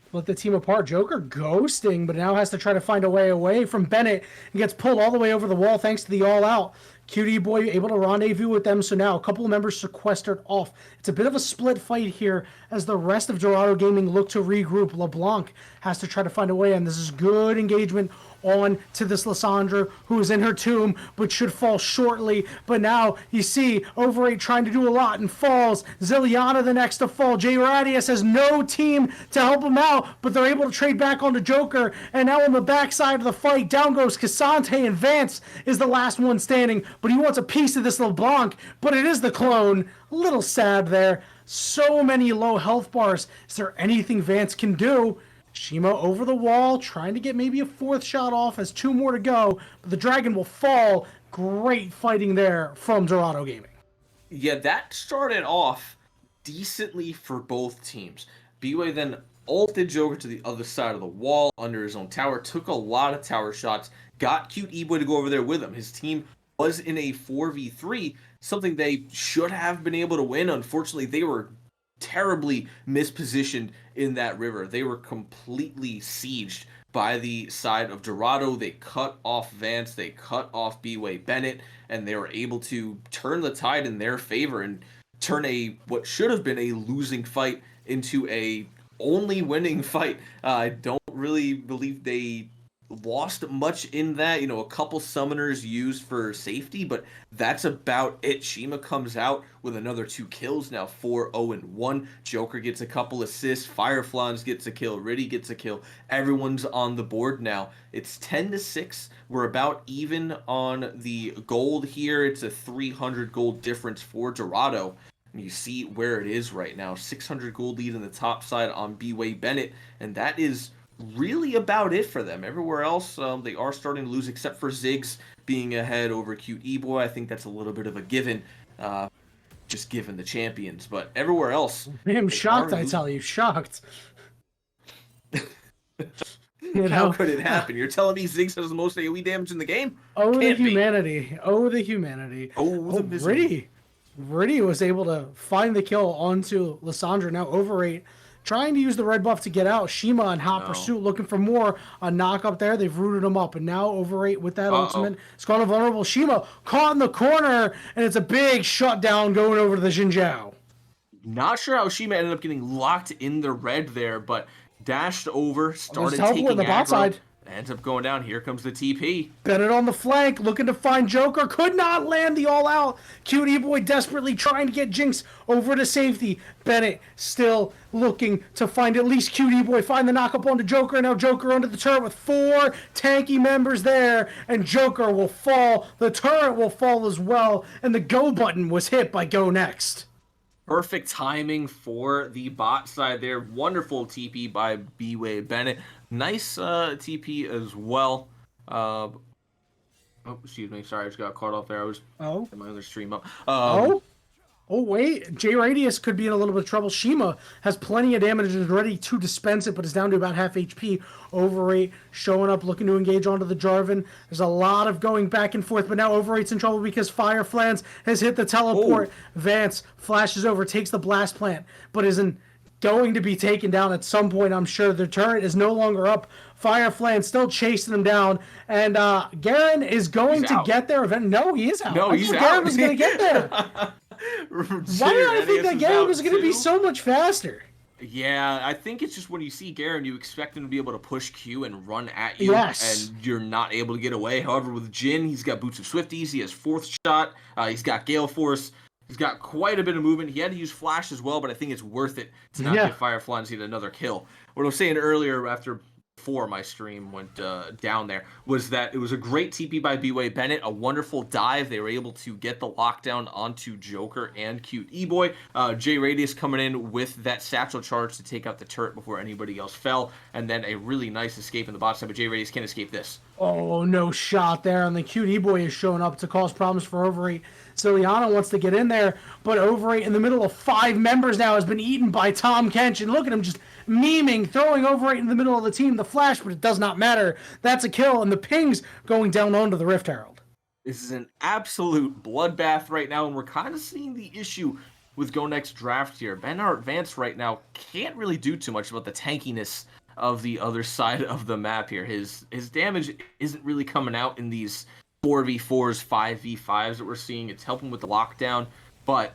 Split the team apart. Joker ghosting, but now has to try to find a way away from Bennett and gets pulled all the way over the wall thanks to the all-out. Cutie Boy able to rendezvous with them, so now a couple of members sequestered off. It's a bit of a split fight here as the rest of Dorado Gaming look to regroup. LeBlanc has to try to find a way, and this is good engagement on to this Lissandra, who is in her tomb, but should fall shortly. But now you see Overrate trying to do a lot and falls. Zilliana the next to fall. J Radius has no team to help him out, but they're able to trade back onto Joker. And now on the backside of the fight, down goes Cassante, and Vance is the last one standing, but he wants a piece of this LeBlanc, but it is the clone. A little sad there. So many low health bars. Is there anything Vance can do? Shima over the wall, trying to get maybe a fourth shot off, has 2 more to go, but the dragon will fall. Great fighting there from Dorado Gaming. Yeah, that started off decently for both teams. B-Way then ulted Joker to the other side of the wall under his own tower, took a lot of tower shots, got Cute E-Boy to go over there with him. His team was in a 4v3, something they should have been able to win. Unfortunately, they were terribly mispositioned in that river. They were completely sieged by the side of Dorado. They cut off Vance, they cut off B-Way Bennett, and they were able to turn the tide in their favor and turn what should have been a losing fight into a only winning fight. I don't really believe they lost much in that. A couple summoners used for safety, but that's about it. Shima comes out with another 2 kills, now 4-0-1. Joker gets a couple assists, Fireflies gets a kill, Riddy gets a kill. Everyone's on the board now. It's 10-6. We're about even on the gold here. It's a 300 gold difference for Dorado. And you see where it is right now. 600 gold lead in the top side on B-Way Bennett, and that is really about it for them. Everywhere else, they are starting to lose, except for Ziggs being ahead over Cute E-Boy. I think that's a little bit of a given, just given the champions. But everywhere else, I'm shocked, I tell you, shocked. How could it happen? You're telling me Ziggs has the most AoE damage in the game? Oh, the humanity. Oh, the humanity. Oh, the misery. Riddy was able to find the kill onto Lissandra. Now Overrate trying to use the red buff to get out. Shima in hot pursuit, looking for more. A knock up there. They've rooted him up. And now Overrate with that ultimate. It's gone vulnerable. Shima caught in the corner. And it's a big shutdown going over to the Xinjiao. Not sure how Shima ended up getting locked in the red there, but dashed over, started taking the bot side. Ends up going down. Here comes the TP. Bennett on the flank, looking to find Joker. Could not land the all-out. Cute E-Boy desperately trying to get Jinx over to safety. Bennett still looking to find at least Cute E-Boy. Find the knock-up onto Joker. Now Joker under the turret with 4 tanky members there. And Joker will fall. The turret will fall as well. And the go button was hit by Go Next. Perfect timing for the bot side there. Wonderful TP by B-Way Bennett. Nice TP as well. Oh, excuse me. Sorry, I just got caught off there. I was in my other stream up. Oh, wait. J-Radius could be in a little bit of trouble. Shima has plenty of damage and is ready to dispense it, but is down to about half HP. Overrate showing up, looking to engage onto the Jarvan. There's a lot of going back and forth, but now Overrate's in trouble because Fire Flans has hit the teleport. Oh. Vance flashes over, takes the Blast Plant, but isn't going to be taken down at some point, I'm sure. The turret is no longer up. Fire Flan still chasing him down, and Garen is going to get there. No, he is out. No, he's out. Garen was going to get there. Why did I think that Garen was going to be so much faster? Yeah, I think it's just when you see Garen, you expect him to be able to push Q and run at you, Yes. and you're not able to get away. However, with Jhin, he's got Boots of Swifties, he has Fourth Shot, he's got Gale Force, he's got quite a bit of movement. He had to use Flash as well, but I think it's worth it to not get Firefly and see another kill. What I was saying earlier before my stream went down there was that it was a great TP by B-Way Bennett, a wonderful dive. They were able to get the lockdown onto Joker and Cute E-Boy. J-Radius coming in with that satchel charge to take out the turret before anybody else fell, and then a really nice escape in the bot side, but J-Radius can't escape this. Oh, no shot there, and the Cute E-Boy is showing up to cause problems for Overrate. Ciliana wants to get in there, but Overrate in the middle of 5 members now has been eaten by Tom Kench, and look at him just memeing, throwing Overrate in the middle of the team, the flash, but it does not matter. That's a kill, and the ping's going down onto the Rift Herald. This is an absolute bloodbath right now, and we're kind of seeing the issue with Go Next draft here. Benart Vance right now can't really do too much about the tankiness of the other side of the map here. His damage isn't really coming out in these 4v4s, 5v5s that we're seeing. It's helping with the lockdown, but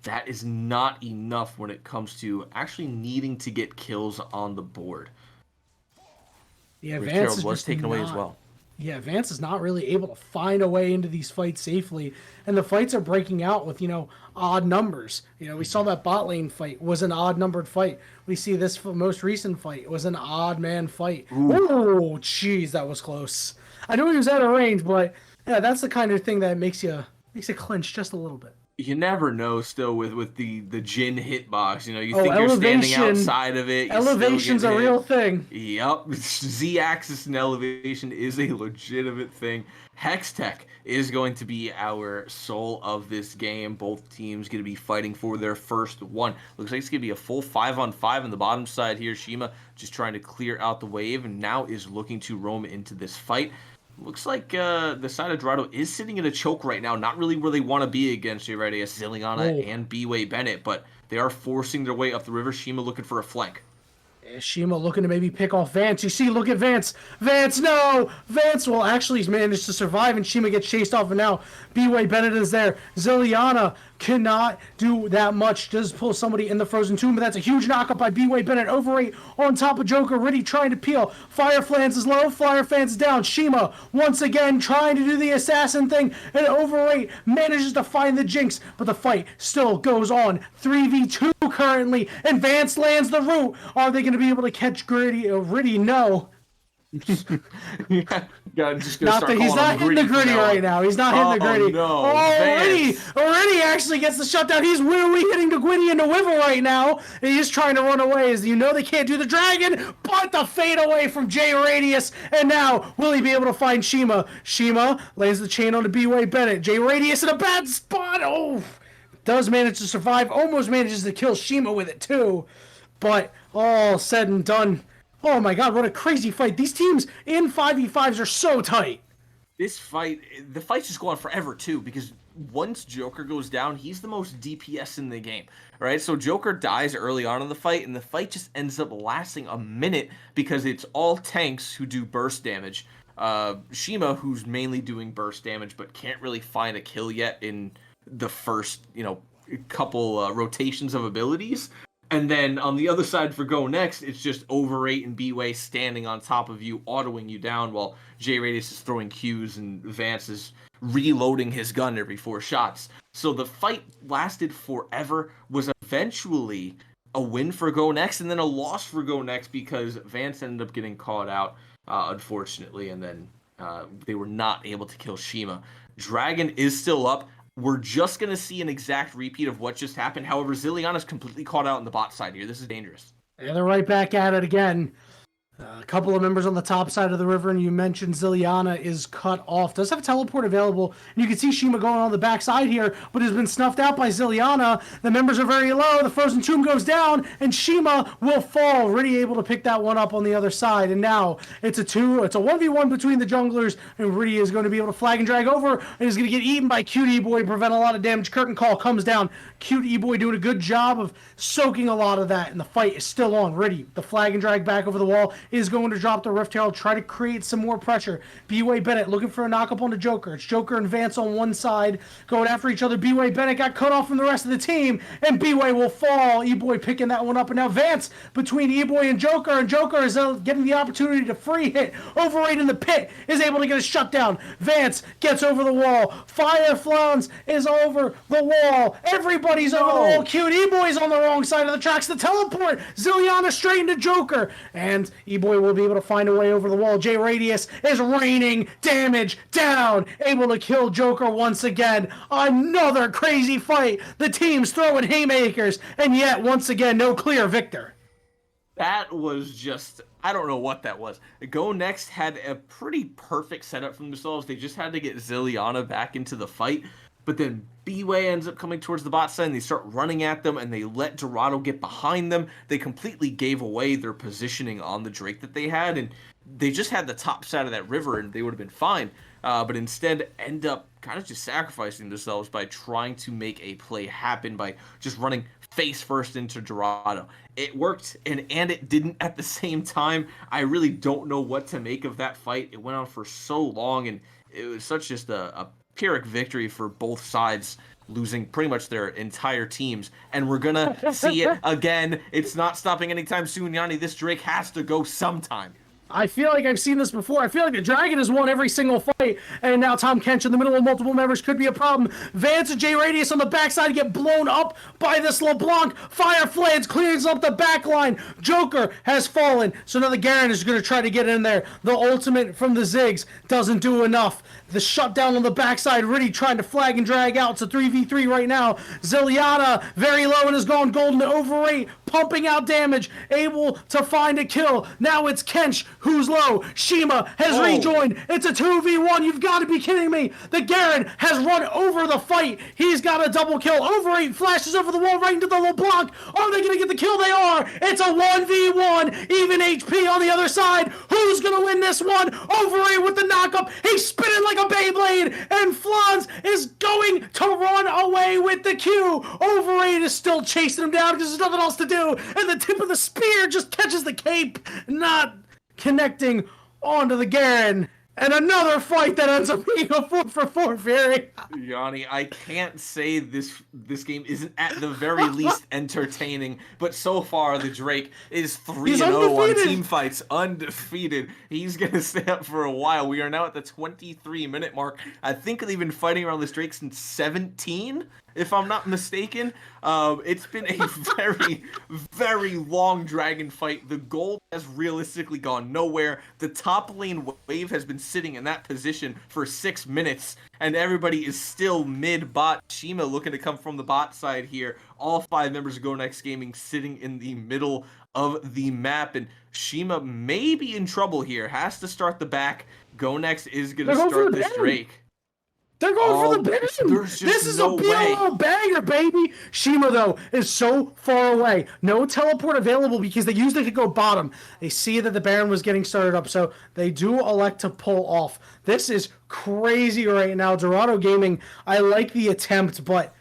that is not enough when it comes to actually needing to get kills on the board. Yeah, Vance was taken away as well. Yeah, Vance is not really able to find a way into these fights safely, and the fights are breaking out with, odd numbers. We saw that bot lane fight was an odd numbered fight. We see this most recent fight was an odd man fight. Oh, jeez, that was close. I knew he was out of range, but yeah, that's the kind of thing that makes you clinch just a little bit. You never know still with the Jhin hitbox. You think you're standing outside of it. Elevation's a real thing. Yep. Z-axis and elevation is a legitimate thing. Hextech is going to be our soul of this game. Both teams going to be fighting for their first one. Looks like it's going to be a full 5-on-5 on the bottom side here. Shima just trying to clear out the wave and now is looking to roam into this fight. Looks like the side of Dorado is sitting in a choke right now. Not really where they want to be against J-Radius, Ziliana, and B-Way Bennett, but they are forcing their way up the river. Shima looking for a flank. Shima looking to maybe pick off Vance. You see, look at Vance. Vance, no! Vance will actually manage to survive, and Shima gets chased off, and now B-Way Bennett is there. Ziliana cannot do that much. Does pull somebody in the frozen tomb, but that's a huge knockup by B-Way Bennett. Overrate on top of Joker, really trying to peel. Fire Flans is low, Fire Flans is down. Shima once again trying to do the assassin thing, and Overrate manages to find the Jinx, but the fight still goes on. 3v2 currently, and Vance lands the root. Are they going to be able to catch Gritty? No. He's not hitting the Gritty right now. He's not hitting the Gritty. No. Already actually gets the shutdown. He's really hitting the Gritty and the Wivel right now. He's trying to run away. As they can't do the dragon, but the fade away from J-Radius. And now, will he be able to find Shima? Shima lays the chain on the B-Way Bennett. J-Radius in a bad spot. Oh, does manage to survive. Almost manages to kill Shima with it too. But all said and done, oh my god, what a crazy fight. These teams in 5v5s are so tight. The fight's just go on forever too, because once Joker goes down, he's the most DPS in the game, right? So Joker dies early on in the fight, and the fight just ends up lasting a minute because it's all tanks who do burst damage. Shima, who's mainly doing burst damage, but can't really find a kill yet in the first, couple rotations of abilities. And then on the other side for Go Next, it's just Overrate and B-Way standing on top of you, autoing you down while J-Radius is throwing Qs and Vance is reloading his gun every 4 shots. So the fight lasted forever, was eventually a win for Go Next and then a loss for Go Next because Vance ended up getting caught out, unfortunately, and then they were not able to kill Shima. Dragon is still up. We're just going to see an exact repeat of what just happened. However, Ziliana's completely caught out on the bot side here. This is dangerous. Yeah, they're right back at it again. A couple of members on the top side of the river, and you mentioned Zilliana is cut off. Does have a teleport available, and you can see Shima going on the backside here, but has been snuffed out by Zilliana. The members are very low. The frozen tomb goes down, and Shima will fall. Really able to pick that one up on the other side, and now it's a 1v1 between the junglers, and Riddy is going to be able to flag and drag over, and is going to get eaten by Cute E-Boy to prevent a lot of damage. Curtain call comes down. Cute E-Boy doing a good job of soaking a lot of that, and the fight is still on. Riddy, the flag and drag back over the wall, is going to drop the Rift Herald, try to create some more pressure. B-Way Bennett looking for a knock up on the Joker. It's Joker and Vance on one side going after each other. B-Way Bennett got cut off from the rest of the team, and B-Way will fall. E-Boy picking that one up, and now Vance between E-Boy and Joker is getting the opportunity to free hit. Overraid in the pit is able to get a shutdown. Vance gets over the wall. Fire Flans is over the wall. Everybody's over the wall. Cute E-Boy's on the wrong side of the tracks. The teleport. Zilliana straight into Joker, and E-Boy will be able to find a way over the wall. J Radius is raining damage down, able to kill Joker once again. Another crazy fight. The team's throwing haymakers, and yet once again no clear victor. That was just, I don't know what that was. Go Next had a pretty perfect setup for themselves. They just had to get Zilliana back into the fight, but then B-Way ends up coming towards the bot side, and they start running at them, and they let Dorado get behind them. They completely gave away their positioning on the Drake that they had, and they just had the top side of that river, and they would have been fine. But instead end up kind of just sacrificing themselves by trying to make a play happen by just running face first into Dorado. It worked, and it didn't at the same time. I really don't know what to make of that fight. It went on for so long, and it was such just a Pyrrhic victory for both sides, losing pretty much their entire teams. And we're gonna see it again. It's not stopping anytime soon, Yanni. This Drake has to go sometime. I feel like I've seen this before. I feel like the Dragon has won every single fight, and now Tom Kench in the middle of multiple members could be a problem. Vance and J Radius on the backside get blown up by this LeBlanc. Fire Flans clears up the back line. Joker has fallen, so now the Garen is going to try to get in there. The ultimate from the Ziggs doesn't do enough. The shutdown on the backside, Riddy trying to flag and drag out. It's a 3v3 right now. Zilliana very low and has gone golden to overrate, pumping out damage, able to find a kill. Now it's Kench who's low. Shima has rejoined. It's a 2v1. You've got to be kidding me. The Garen has run over the fight. He's got a double kill. Overrate flashes over the wall right into the LeBlanc. Are they going to get the kill? They are. It's a 1v1. Even HP on the other side. Who's going to win this one? Overrate with the knockup. He's spinning like a Beyblade, and Flans is going to run away with the Q. Overrate is still chasing him down because there's nothing else to do, and the tip of the spear just catches the cape, not connecting onto the Garen. And another fight that ends up being a 4-for-4 Fury. Yanni, I can't say this game isn't at the very least entertaining, but so far the Drake is 3-0 on team fights, undefeated. He's going to stay up for a while. We are now at the 23-minute mark. I think they've been fighting around this Drake since 17, if I'm not mistaken. It's been a very, very long dragon fight. The gold has realistically gone nowhere. The top lane wave has been sitting in that position for 6 minutes, and everybody is still mid-bot. Shima looking to come from the bot side here. All 5 members of Go Next Gaming sitting in the middle of the map, and Shima may be in trouble here. Has to start the back. Go Next is going to start this Drake. They're going for the bang! This is a BOL banger, baby! Shima, though, is so far away. No teleport available because they used it to go bottom. They see that the Baron was getting started up, so they do elect to pull off. This is crazy right now. Dorado Gaming, I like the attempt, but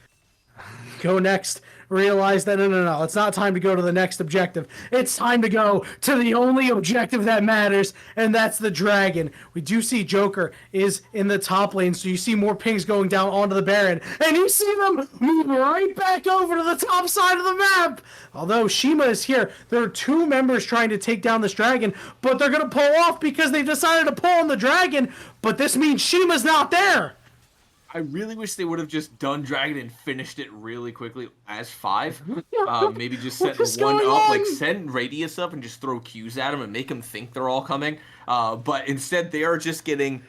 Go Next realize that no, it's not time to go to the next objective. It's time to go to the only objective that matters, and that's the dragon. We do see Joker is in the top lane, so you see more pings going down onto the Baron, and you see them move right back over to the top side of the map. Although Shima is here, there are 2 members trying to take down this dragon, but they're going to pull off because they've decided to pull on the dragon, but this means Shima's not there. I really wish they would have just done Dragon and finished it really quickly as 5. Maybe just set one up, like send Radius up and just throw Qs at him and make them think they're all coming. But instead, they are just getting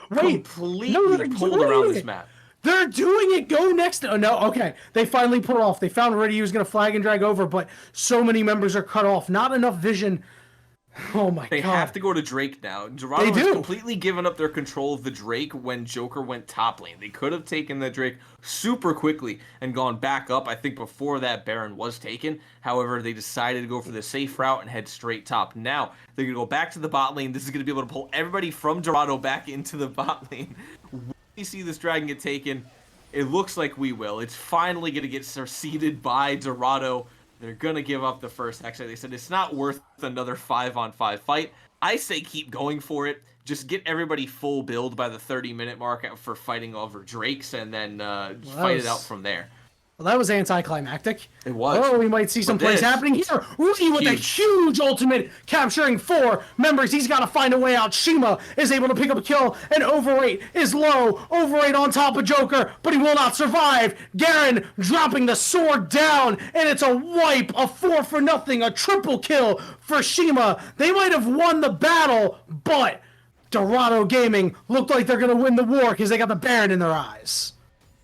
completely pulled around this map. They're doing it. Go Next. Oh, no. Okay. They finally put off. They found Riddy who's going to flag and drag over, but so many members are cut off. Not enough vision Oh my They god. have to go to Drake now. Dorado They has do. completely given up their control of the Drake when Joker went top lane. They could have taken the Drake super quickly and gone back up, I think, before that Baron was taken. However, they decided to go for the safe route and head straight top. Now, they're going to go back to the bot lane. This is going to be able to pull everybody from Dorado back into the bot lane. Will we see this dragon get taken? It looks like we will. It's finally going to get succeeded by Dorado. They're going to give up the first Hex. They said it's not worth another 5-on-5 fight. I say keep going for it. Just get everybody full build by the 30-minute mark for fighting over Drakes, and then fight it out from there. Well, that was anticlimactic. It was. Oh, we might see some plays happening here. Rudy with a huge ultimate, capturing 4 members. He's got to find a way out. Shima is able to pick up a kill, and Overrate is low. Overrate on top of Joker, but he will not survive. Garen dropping the sword down, and it's a wipe, a 4-for-0, a triple kill for Shima. They might have won the battle, but Dorado Gaming looked like they're going to win the war because they got the Baron in their eyes.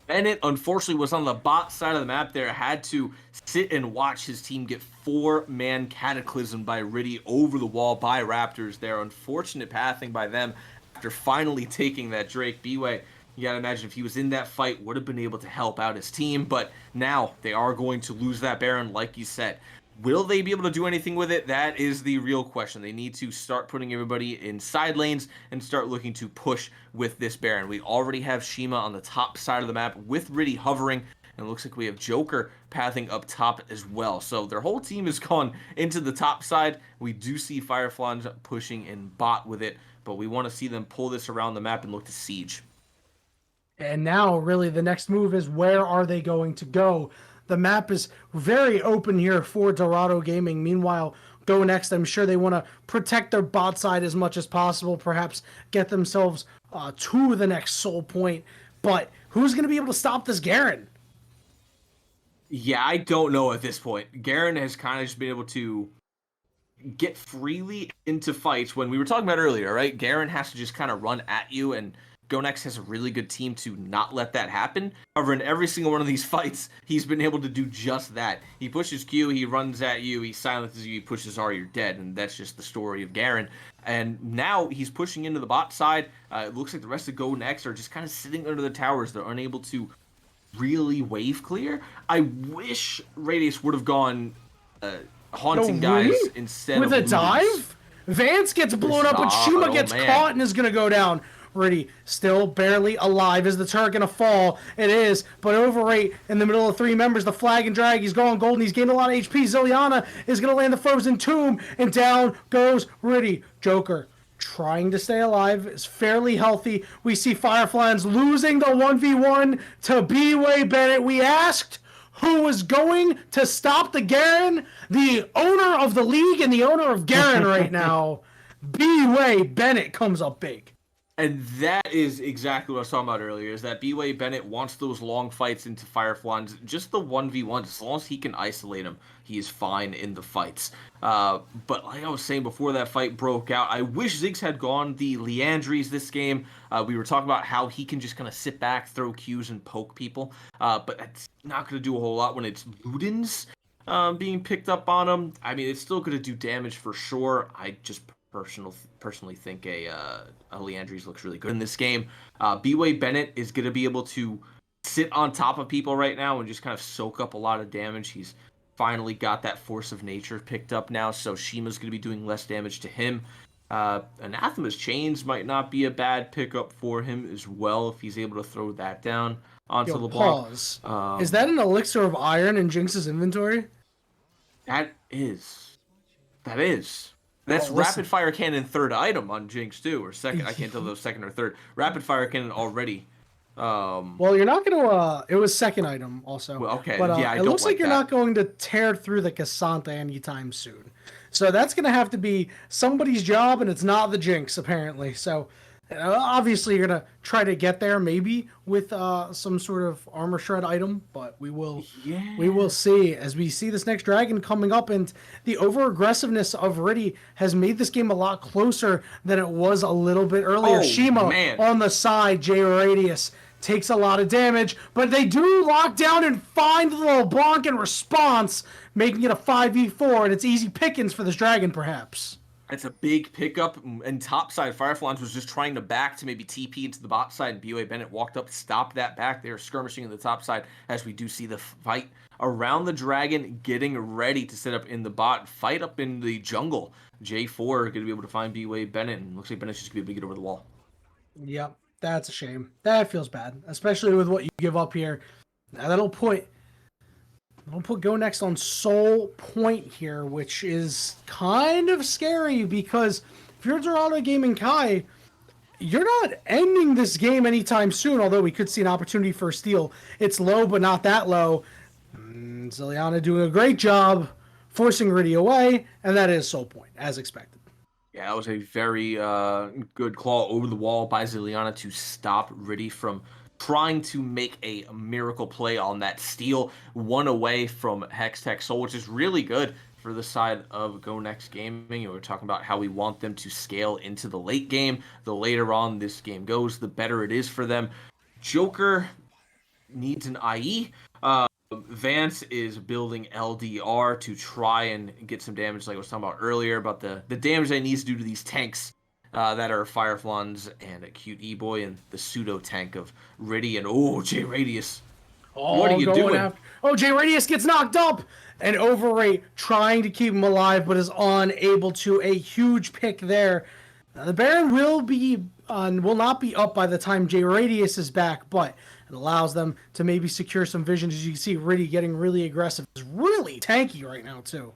Bennett, unfortunately, was on the bot side of the map there, had to sit and watch his team get 4-man cataclysm by Riddy over the wall by Raptors there. Unfortunate pathing by them after finally taking that Drake. B-Way, you gotta imagine if he was in that fight, would have been able to help out his team, but now they are going to lose that Baron, like you said. Will they be able to do anything with it? That is the real question. They need to start putting everybody in side lanes and start looking to push with this Baron. We already have Shima on the top side of the map with Riddy hovering, and it looks like we have Joker pathing up top as well. So their whole team has gone into the top side. We do see Fireflies pushing in bot with it, but we want to see them pull this around the map and look to siege. And now, really, the next move is where are they going to go? The map is very open here for Dorado Gaming. Meanwhile, Go Next, I'm sure they want to protect their bot side as much as possible, perhaps get themselves to the next soul point. But who's going to be able to stop this Garen? Yeah, I don't know at this point. Garen has kind of just been able to get freely into fights when we were talking about earlier, right? Garen has to just kind of run at you, and GoNext has a really good team to not let that happen. However, in every single one of these fights, he's been able to do just that. He pushes Q, he runs at you, he silences you, he pushes R, you're dead, and that's just the story of Garen. And now he's pushing into the bot side. It looks like the rest of GoNext are just kind of sitting under the towers. They're unable to really wave clear. I wish Radius would have gone haunting guys instead with of a dive. Vance gets blown up, but Shima gets caught and is going to go down. Riddy still barely alive. Is the turret going to fall? It is, but Overrate in the middle of 3 members. The flag and drag. He's going golden. He's gained a lot of HP. Zilliana is going to land the frozen tomb, and down goes Riddy. Joker trying to stay alive, is fairly healthy. We see Fireflies losing the 1v1 to B-Way Bennett. We asked who was going to stop the Garen, the owner of the league and the owner of Garen right now. B-Way Bennett comes up big. And that is exactly what I was talking about earlier, is that B-Way Bennett wants those long fights into Fireflies, just the 1v1s. As long as he can isolate him, he is fine in the fights. But like I was saying before that fight broke out, I wish Ziggs had gone the Leandries this game. We were talking about how he can just kind of sit back, throw Qs, and poke people. But that's not going to do a whole lot when it's Ludens being picked up on him. I mean, it's still going to do damage for sure. I just personally think a Leandries looks really good in this game. B-Way Bennett is going to be able to sit on top of people right now and just kind of soak up a lot of damage. He's finally got that Force of Nature picked up now, so Shima's going to be doing less damage to him. Anathema's Chains might not be a bad pickup for him as well if he's able to throw that down onto the block. Pause. Is that an elixir of iron in Jinx's inventory? That is. That's rapid fire cannon third item on Jinx too, or second. I can't tell if it was second or third. Rapid fire cannon already. Well, you're not gonna. It was second item also. Well, okay. But yeah, it looks like you're not going to tear through the Cassandra anytime soon. So that's gonna have to be somebody's job, and it's not the Jinx apparently. So obviously you're gonna try to get there, maybe with some sort of armor shred item, but we will see as we see this next dragon coming up, and the over aggressiveness of Riddy has made this game a lot closer than it was a little bit earlier. Shima on the side, J Radius takes a lot of damage, but they do lock down and find the little Blanc in response, making it a 5v4, and it's easy pickings for this dragon perhaps. It's a big pickup, and topside Fireflies was just trying to back to maybe TP into the bot side, and BOA Bennett walked up, stopped that back. They were skirmishing in the top side as we do see the fight around the dragon, getting ready to set up in the bot, fight up in the jungle. J4 going to be able to find BOA Bennett, and looks like Bennett's just going to be able to get over the wall. Yep, that's a shame. That feels bad, especially with what you give up here. Now that'll put Go Next on sole point here, which is kind of scary because if you're Dorado Gaming Kai, you're not ending this game anytime soon, although we could see an opportunity for a steal. It's low, but not that low. Ziliana doing a great job forcing Riddy away, and that is sole point, as expected. Yeah, that was a very good claw over the wall by Ziliana to stop Riddy from trying to make a miracle play on that steal. One away from Hex Tech Soul, which is really good for the side of Go Next Gaming. We're talking about how we want them to scale into the late game. The later on this game goes, the better it is for them. Joker needs an IE. Vance is building LDR to try and get some damage, like I was talking about earlier, about the damage that he needs to do to these tanks that are Fireflons and a cute E-Boy and the pseudo tank of Riddy and J Radius. What are you doing? J Radius gets knocked up, and Overrate trying to keep him alive, but is unable to. A huge pick there. The Baron will not be up by the time J Radius is back, but it allows them to maybe secure some vision. As you can see, Riddy getting really aggressive. It's really tanky right now too.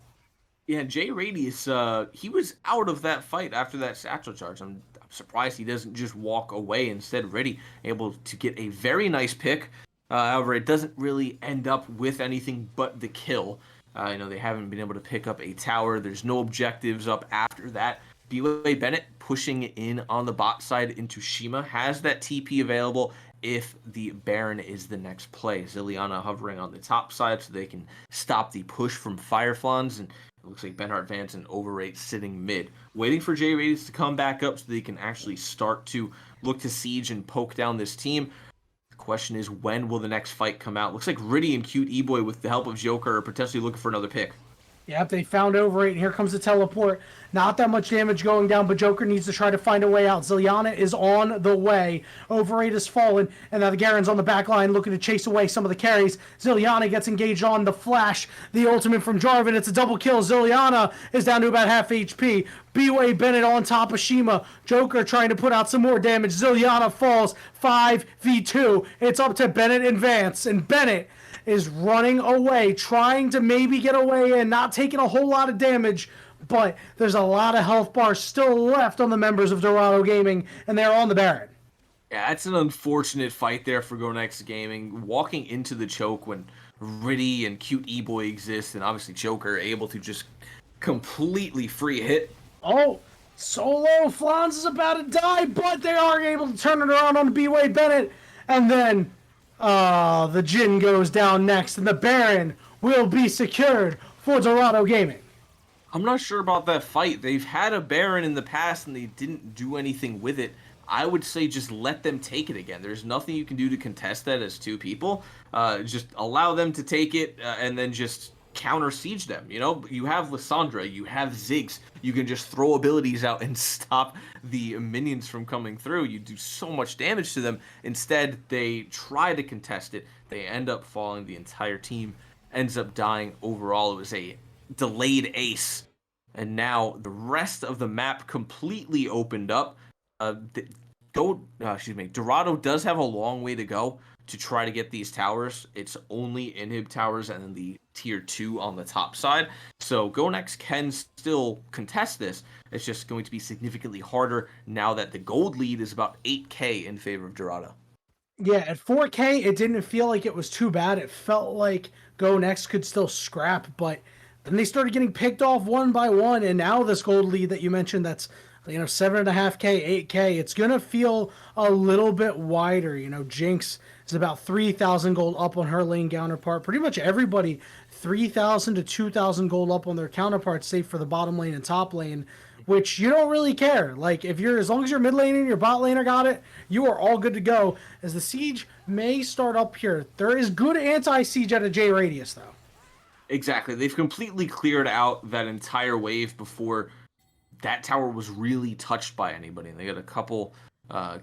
Yeah, J Radius, he was out of that fight after that satchel charge. I'm surprised he doesn't just walk away. Instead, Riddy able to get a very nice pick. However, it doesn't really end up with anything but the kill. They haven't been able to pick up a tower. There's no objectives up after that. BOA Bennett pushing in on the bot side into Shima, has that TP available if the Baron is the next play. Ziliana hovering on the top side so they can stop the push from Fireflons, and it looks like Benhart Vance and Overrate sitting mid, waiting for J Radius to come back up so they can actually start to look to siege and poke down this team. The question is, when will the next fight come out? Looks like Riddy and Cute E-Boy, with the help of Joker, are potentially looking for another pick. Yep, they found Overrate, and here comes the teleport. Not that much damage going down, but Joker needs to try to find a way out. Ziliana is on the way. Overrate has fallen, and now the Garen's on the back line looking to chase away some of the carries. Ziliana gets engaged on the flash. The ultimate from Jarvan. It's a double kill. Ziliana is down to about half HP. BOA Bennett on top of Shima. Joker trying to put out some more damage. Ziliana falls 5v2. It's up to Bennett and Vance, and Bennett is running away, trying to maybe get away and not taking a whole lot of damage, but there's a lot of health bars still left on the members of Dorado Gaming, and they're on the Baron. Yeah, it's an unfortunate fight there for Go Next Gaming. Walking into the choke when Riddy and Cute E-Boy exist, and obviously Joker able to just completely free hit. Oh, Solo Flans is about to die, but they are able to turn it around on BOA Bennett, and then the Jhin goes down next, and the Baron will be secured for Dorado Gaming. I'm not sure about that fight. They've had a Baron in the past, and they didn't do anything with it. I would say just let them take it again. There's nothing you can do to contest that as two people. Just allow them to take it, and then just counter siege them. You have Lissandra, you have Ziggs. You can just throw abilities out and stop the minions from coming through. You do so much damage to them. Instead, they try to contest it. They end up falling. The entire team ends up dying. Overall, it was a delayed ace. And now the rest of the map completely opened up. Dorado does have a long way to go to try to get these towers. It's only inhib towers and then the tier 2 on the top side. So Go Next can still contest this. It's just going to be significantly harder now that the gold lead is about 8k in favor of Dorado. Yeah, at 4k, it didn't feel like it was too bad. It felt like Go Next could still scrap, but then they started getting picked off one by one, and now this gold lead that you mentioned, that's 7.5k, 8k, it's gonna feel a little bit wider. Jinx is about 3,000 gold up on her lane counterpart. Pretty much everybody 3,000 to 2,000 gold up on their counterparts, save for the bottom lane and top lane, which you don't really care. Like, as long as your mid lane and your bot laner got it, you are all good to go. As the siege may start up here, there is good anti-siege at a J radius though. Exactly, they've completely cleared out that entire wave before that tower was really touched by anybody. And they got a couple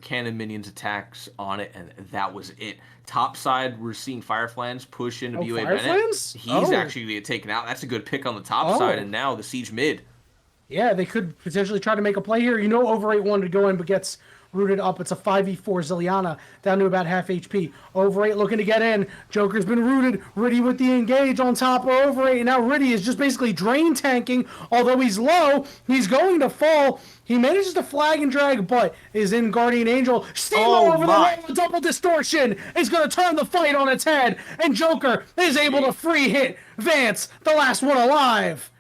cannon minions attacks on it, and that was it. Top side, we're seeing Fireflans push into BOA Bennett. Fireflans? He's actually going to get taken out. That's a good pick on the top side, and now the siege mid. Yeah, they could potentially try to make a play here. Overrate wanted to go in, but gets rooted up. It's a 5v4 Zilliana down to about half HP. Overrate looking to get in. Joker's been rooted. Riddy with the engage on top of Overrate. And now Riddy is just basically drain tanking. Although he's low, he's going to fall. He manages to flag and drag, but is in Guardian Angel. Steamo over the wall. Double distortion is going to turn the fight on its head. And Joker is able to free hit Vance, the last one alive.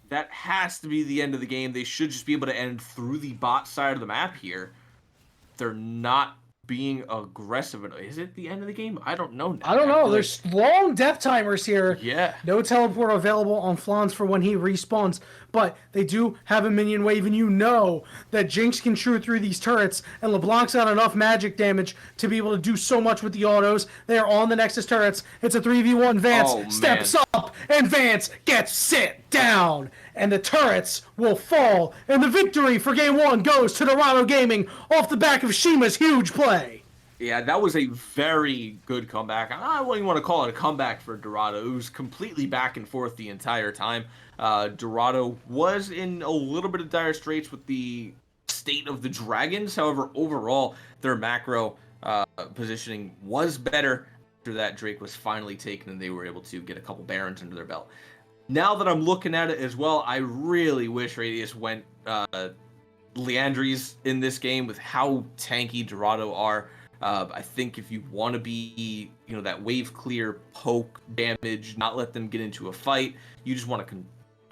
That has to be the end of the game. They should just be able to end through the bot side of the map here. They're not being aggressive. Is it the end of the game? I don't know. I don't know. There's long death timers here. Yeah. No teleport available on Flans for when he respawns. But they do have a minion wave, and you know that Jinx can shoot through these turrets, and LeBlanc's got enough magic damage to be able to do so much with the autos. They are on the Nexus turrets. It's a 3v1. Vance steps up, and Vance gets sit down. And the turrets will fall. And the victory for Game 1 goes to Dorado Gaming off the back of Shima's huge play. Yeah, that was a very good comeback. I wouldn't even want to call it a comeback for Dorado. It was completely back and forth the entire time. Dorado was in a little bit of dire straits with the state of the dragons. However, overall, their macro positioning was better after that Drake was finally taken and they were able to get a couple Barons under their belt. Now that I'm looking at it as well, I really wish Radius went Leandries in this game with how tanky Dorado are. I think if you want to be, that wave clear, poke damage, not let them get into a fight, you just want to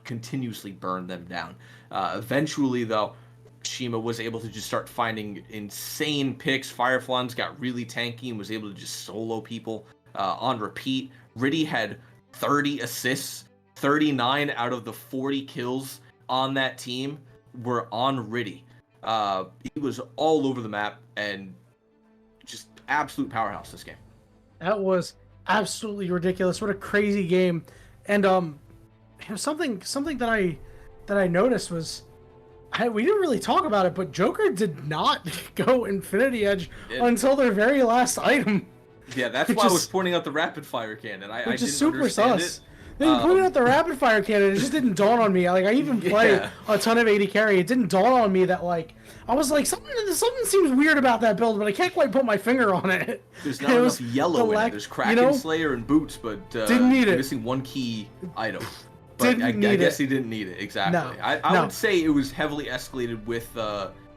continuously burn them down. Eventually, though, Shima was able to just start finding insane picks. Fireflans got really tanky and was able to just solo people on repeat. Riddy had 30 assists. 39 out of the 40 kills on that team were on Riddy. He was all over the map and just absolute powerhouse this game. That was absolutely ridiculous. What a crazy game. And something that I noticed was we didn't really talk about it, but Joker did not go Infinity Edge until their very last item. Yeah, that's why I was pointing out the rapid fire cannon. I didn't super understand sus. it. Then putting out the rapid fire cannon, it just didn't dawn on me. Like, I even play a ton of AD carry. It didn't dawn on me that, I was like, something seems weird about that build, but I can't quite put my finger on it. There's not enough yellow in it. There's Kraken Slayer and boots, but didn't need it. Missing one key item. But I guess he didn't need it, exactly. No, I would say it was heavily escalated with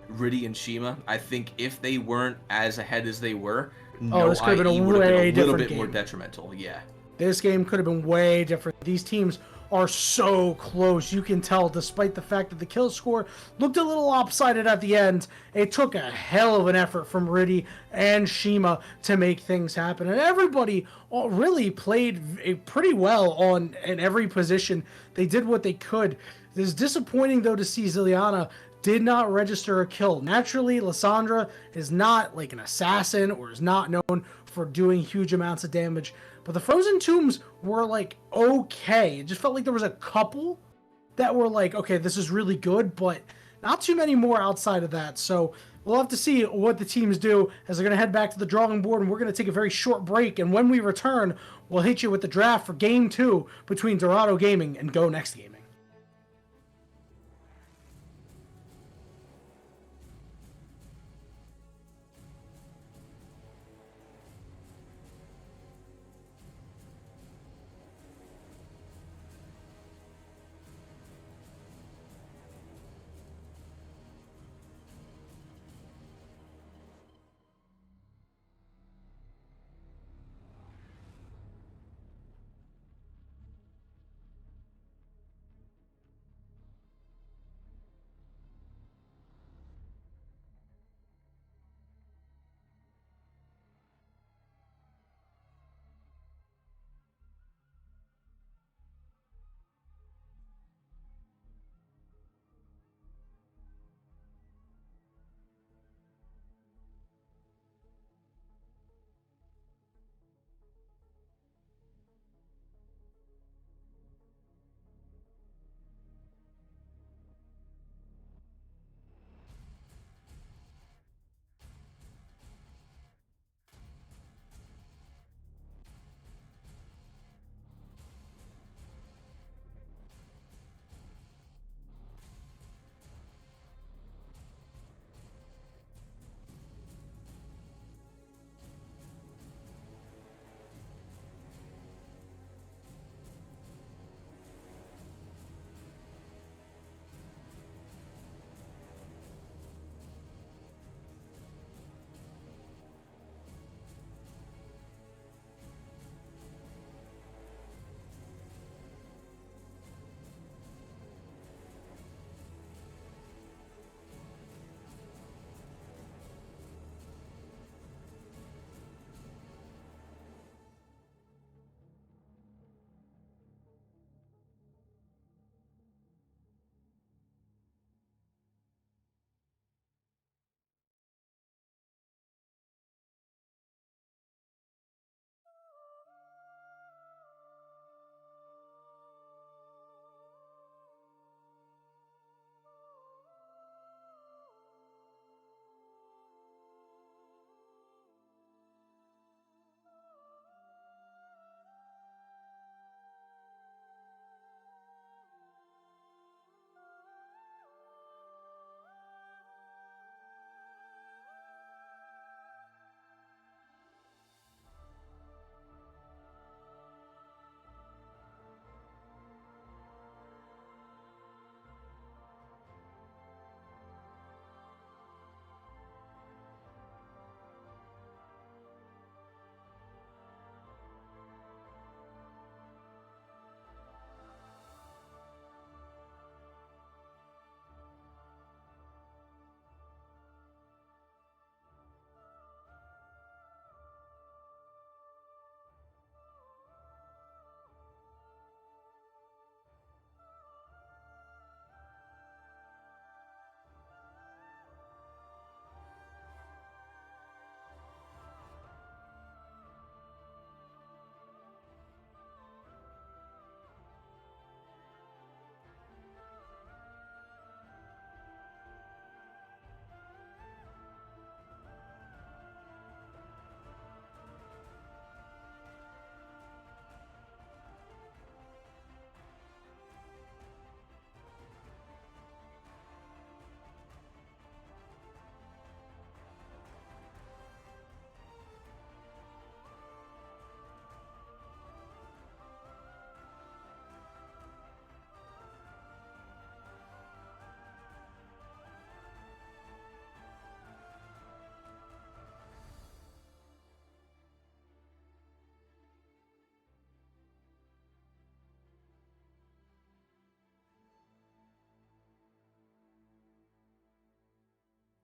Riddy and Shima. I think if they weren't as ahead as they were, this could have been a little bit more detrimental. Yeah. This game could have been way different. These teams are so close. You can tell, despite the fact that the kill score looked a little lopsided at the end, it took a hell of an effort from Riddy and Shima to make things happen. And everybody really played pretty well in every position. They did what they could. It is disappointing, though, to see Zilliana did not register a kill. Naturally, Lissandra is not like an assassin or is not known for doing huge amounts of damage. But the Frozen Tombs were okay. It just felt like there was a couple that were okay, this is really good, but not too many more outside of that. So we'll have to see what the teams do as they're going to head back to the drawing board, and we're going to take a very short break. And when we return, we'll hit you with the draft for Game 2 between Dorado Gaming and Go Next Gaming.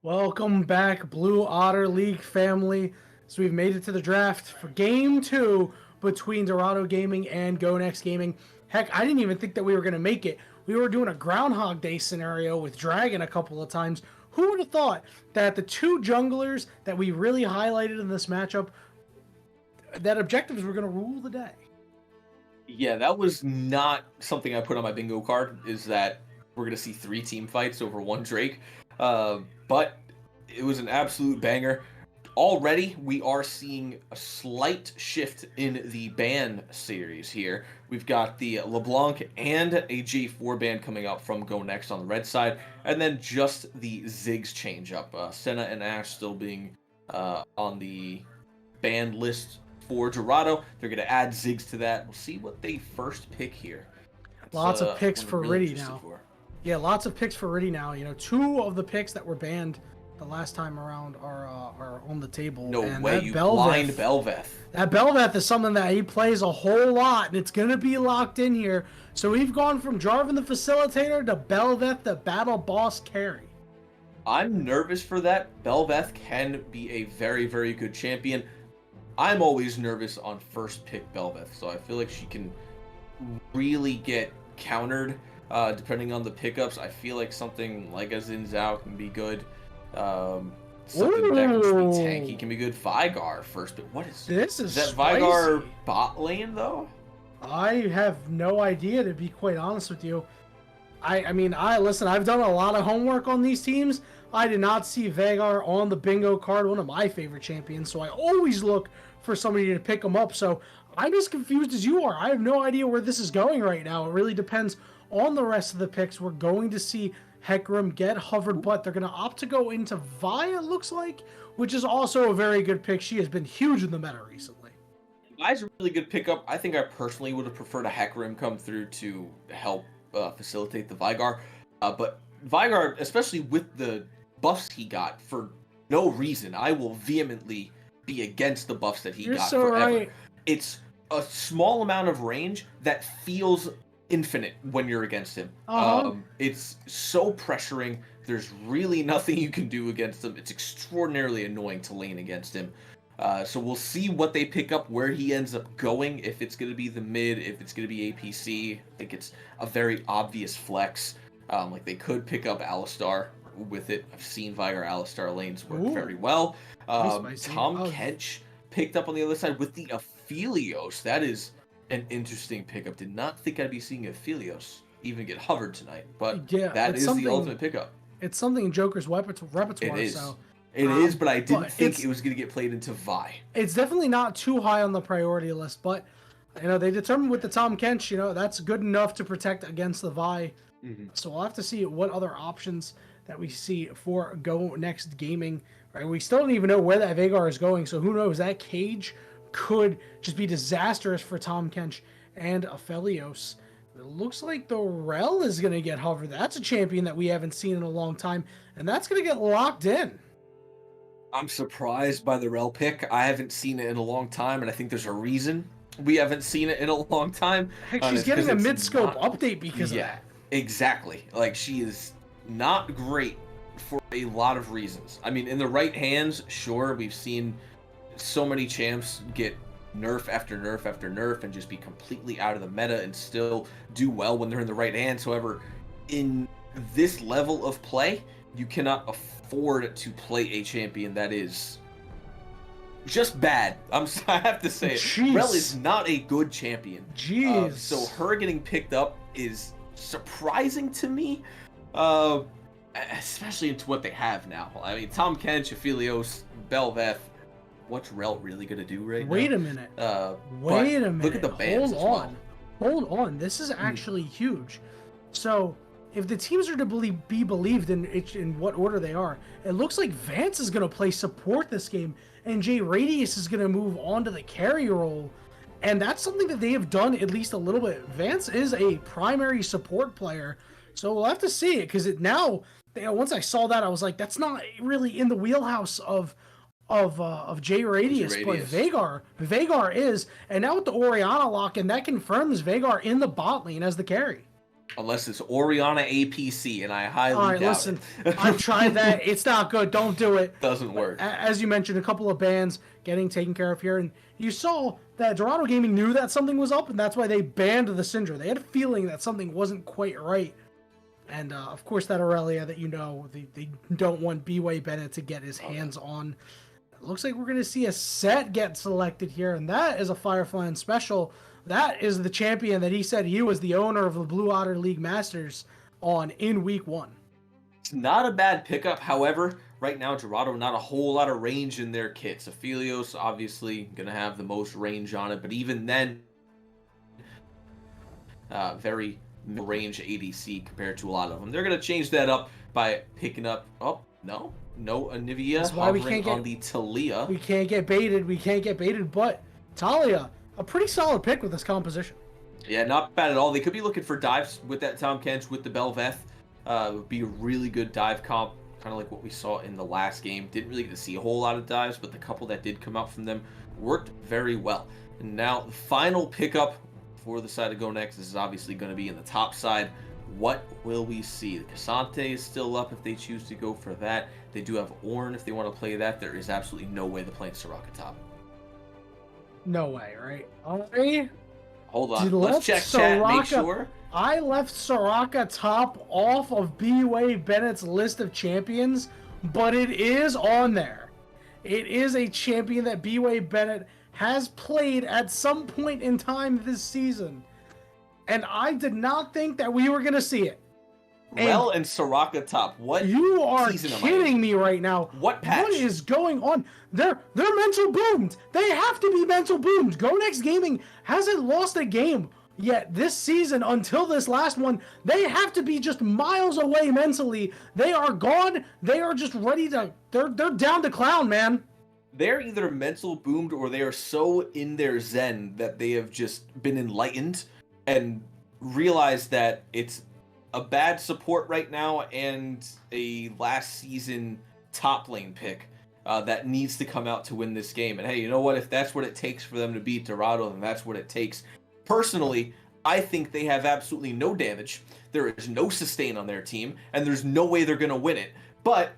Welcome back, Blue Otter League family. So we've made it to the draft for Game 2 between Dorado Gaming and Go Next Gaming. Heck, I didn't even think that we were going to make it. We were doing a Groundhog Day scenario with Dragon a couple of times. Who would have thought that the two junglers that we really highlighted in this matchup, that objectives were going to rule the day? Yeah, that was not something I put on my bingo card, is that we're going to see 3 team fights over 1 Drake. But it was an absolute banger. Already, we are seeing a slight shift in the ban series here. We've got the LeBlanc and a J4 ban coming up from Go Next on the red side, and then just the Ziggs change up. Senna and Ash still being on the ban list for Dorado. They're going to add Ziggs to that. We'll see what they first pick here. Lots of picks for really Riddy now. Yeah, lots of picks for Riddy now. You know, 2 of the picks that were banned the last time around are on the table. No and way, you blind Belveth. That Belveth is something that he plays a whole lot, and it's going to be locked in here. So we've gone from Jarvan the Facilitator to Belveth the Battle Boss Carry. I'm nervous for that. Belveth can be a very, very good champion. I'm always nervous on first pick Belveth, so I feel like she can really get countered depending on the pickups. I feel like something like a Xin Zhao can be good. Something that can just be tanky can be good. Vigar first, but what is this? Is that spicy. Vigar bot lane though? I have no idea, to be quite honest with you. I mean, listen, I've done a lot of homework on these teams. I did not see Veigar on the bingo card, one of my favorite champions, so I always look for somebody to pick them up. So I'm as confused as you are. I have no idea where this is going right now. It really depends on the rest of the picks. We're going to see Hecarim get hovered, but they're going to opt to go into Vi, it looks like, which is also a very good pick. She has been huge in the meta recently. Vi's a really good pickup. I think I personally would have preferred a Hecarim come through to help facilitate the Vigar. But Vigar, especially with the buffs he got for no reason, I will vehemently be against the buffs that he got so forever. Right. It's a small amount of range that feels infinite when you're against him. It's so pressuring. There's really nothing you can do against him. It's extraordinarily annoying to lane against him. So we'll see what they pick up, where he ends up going, if it's going to be the mid, if it's going to be APC. I think it's a very obvious flex. Like they could pick up Alistar with it. I've seen Vigar Alistar lanes work very well. Tom Kench picked up on the other side with the Aphelios. That is an interesting pickup. Did not think I'd be seeing Aphelios even get hovered tonight, but yeah, that is the ultimate pickup. It's something in Joker's repertoire. It is. So. It is, but I didn't think it was going to get played into Vi. It's definitely not too high on the priority list, but you know they determined with the Tom Kench, you know that's good enough to protect against the Vi. So we'll have to see what other options that we see for Go Next Gaming. Right, we still don't even know where that Veigar is going, so who knows? That cage could just be disastrous for Tom Kench and Aphelios. It looks like the Rel is going to get hovered. That's a champion that we haven't seen in a long time, and that's going to get locked in. I'm surprised by the Rel pick. I haven't seen it in a long time, and I think there's a reason we haven't seen it in a long time. Heck, she's getting a mid-scope update because of that. Exactly. Like, she is not great for a lot of reasons. I mean, in the right hands, sure, we've seen so many champs get nerf after nerf after nerf and just be completely out of the meta and still do well when they're in the right hands. However, in this level of play, you cannot afford to play a champion that is just bad. I have to say it. Jeez. Rel is not a good champion. Jeez. So her getting picked up is surprising to me, especially into what they have now. I mean, Tom Kench, Aphelios, Belveth. What's Rel really gonna do right now? Wait a minute. Wait a minute. Look at the bans. Hold on. This is actually huge. So, if the teams are to be believed in what order they are, it looks like Vance is gonna play support this game, and Jay Radius is gonna move on to the carry role. And that's something that they have done at least a little bit. Vance is a primary support player, so we'll have to see it because once I saw that, I was like, that's not really in the wheelhouse of Jay Radius, but Veigar is, and now with the Orianna lock, and that confirms Veigar in the bot lane as the carry. Unless it's Oriana APC, and I highly All right, doubt listen, it. I've tried that. It's not good. Don't do it. Doesn't work. As you mentioned, a couple of bans getting taken care of here, and you saw that Dorado Gaming knew that something was up, and that's why they banned the Syndra. They had a feeling that something wasn't quite right. And, of course, that Aurelia that they don't want B-Way Bennett to get his hands on. It looks like we're going to see a set get selected here, and that is a Firefly special. That is the champion that he said he was the owner of the Blue Otter League Masters on in week 1. It's not a bad pickup. However, right now, Dorado, not a whole lot of range in their kits. Aphelios, obviously, going to have the most range on it. But even then, very range ADC compared to a lot of them. They're going to change that up by picking up... Oh, no Anivia. That's why we can't get on the Talia. We can't get baited. But Talia, a pretty solid pick with this composition. Yeah, not bad at all. They could be looking for dives with that Tom Kench, with the Belveth. Would be a really good dive comp, kind of like what we saw in the last game. Didn't really get to see a whole lot of dives, but the couple that did come out from them worked very well. And now the final pickup for the side of Go Next, this is obviously going to be in the top side. What will we see? The Cassante is still up if they choose to go for that. They do have Ornn if they want to play that. There is absolutely no way they're playing Soraka top. No way, right? Hold on. Let's check chat, make sure. I left Soraka top off of B-Way Bennett's list of champions, but it is on there. It is a champion that B-Way Bennett has played at some point in time this season. And I did not think that we were going to see it. Rel and Soraka top. What? You are kidding me right now. What patch? What is going on? They're mental boomed. They have to be mental boomed. Go Next Gaming hasn't lost a game yet this season until this last one. They have to be just miles away mentally. They are gone. They are just ready to... They're down to clown, man. They're either mental boomed or they are so in their zen that they have just been enlightened and realized that it's a bad support right now and a last season top lane pick that needs to come out to win this game. And hey, you know what? If that's what it takes for them to beat Dorado, then that's what it takes. Personally, I think they have absolutely no damage. There is no sustain on their team, and there's no way they're going to win it. But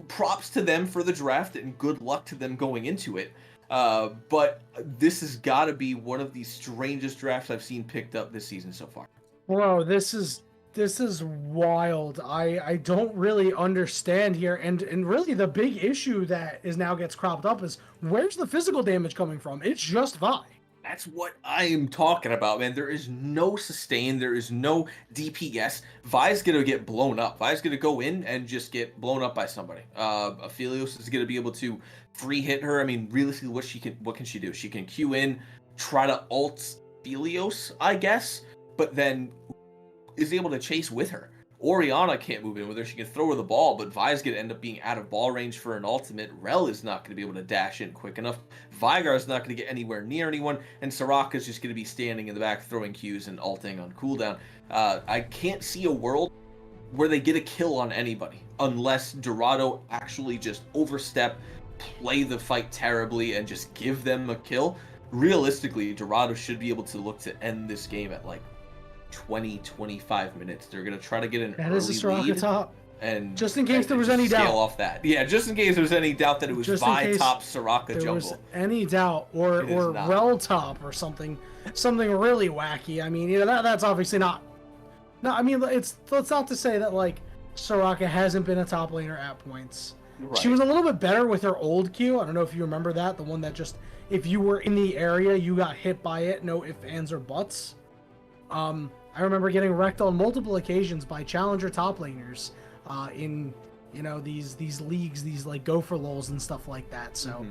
props to them for the draft, and good luck to them going into it. But this has got to be one of the strangest drafts I've seen picked up this season so far. Bro, this is wild. I don't really understand here, and really the big issue that is now gets cropped up is where's the physical damage coming from? It's just Vi. That's what I am talking about, man. There is no sustain. There is no DPS. Vi's going to get blown up. Vi's going to go in and just get blown up by somebody. Aphelios is going to be able to free hit her. I mean, realistically, what can she do? She can Q in, try to ult Aphelios, I guess, but then is able to chase with her. Oriana can't move in with her. She can throw her the ball, but Vi's going to end up being out of ball range for an ultimate. Rel is not going to be able to dash in quick enough. Veigar is not going to get anywhere near anyone, and Soraka is just going to be standing in the back throwing Qs and ulting on cooldown. I can't see a world where they get a kill on anybody unless Dorado actually just overstep, play the fight terribly, and just give them a kill. Realistically, Dorado should be able to look to end this game at like 20-25 minutes. They're gonna try to get an early lead top, and just in case there was any doubt off that. Yeah, just in case there was any doubt that it was Vi top Soraka there jungle. Was any doubt or Rel top or something really wacky. I mean, that's obviously not. No, I mean it's not to say that like Soraka hasn't been a top laner at points. Right. She was a little bit better with her old Q. I don't know if you remember that, the one that just if you were in the area you got hit by it, no ifs, ands, or buts. I remember getting wrecked on multiple occasions by challenger top laners in these leagues, these like go for lols and stuff like that. So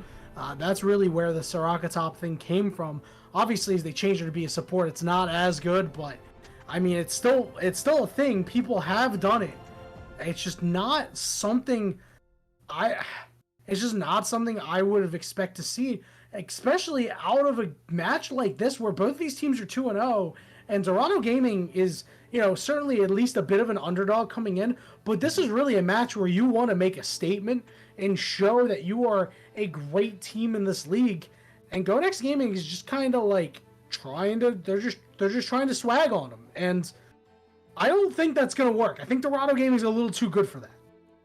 that's really where the Soraka top thing came from. Obviously, as they changed her to be a support, it's not as good, but I mean it's still a thing. People have done it. It's just not something I would have expected to see, especially out of a match like this where both these teams are 2-0. And Dorado Gaming is, certainly at least a bit of an underdog coming in, but this is really a match where you want to make a statement and show that you are a great team in this league. And Go Next Gaming is just kind of like they're just trying to swag on them. And I don't think that's going to work. I think Dorado Gaming is a little too good for that.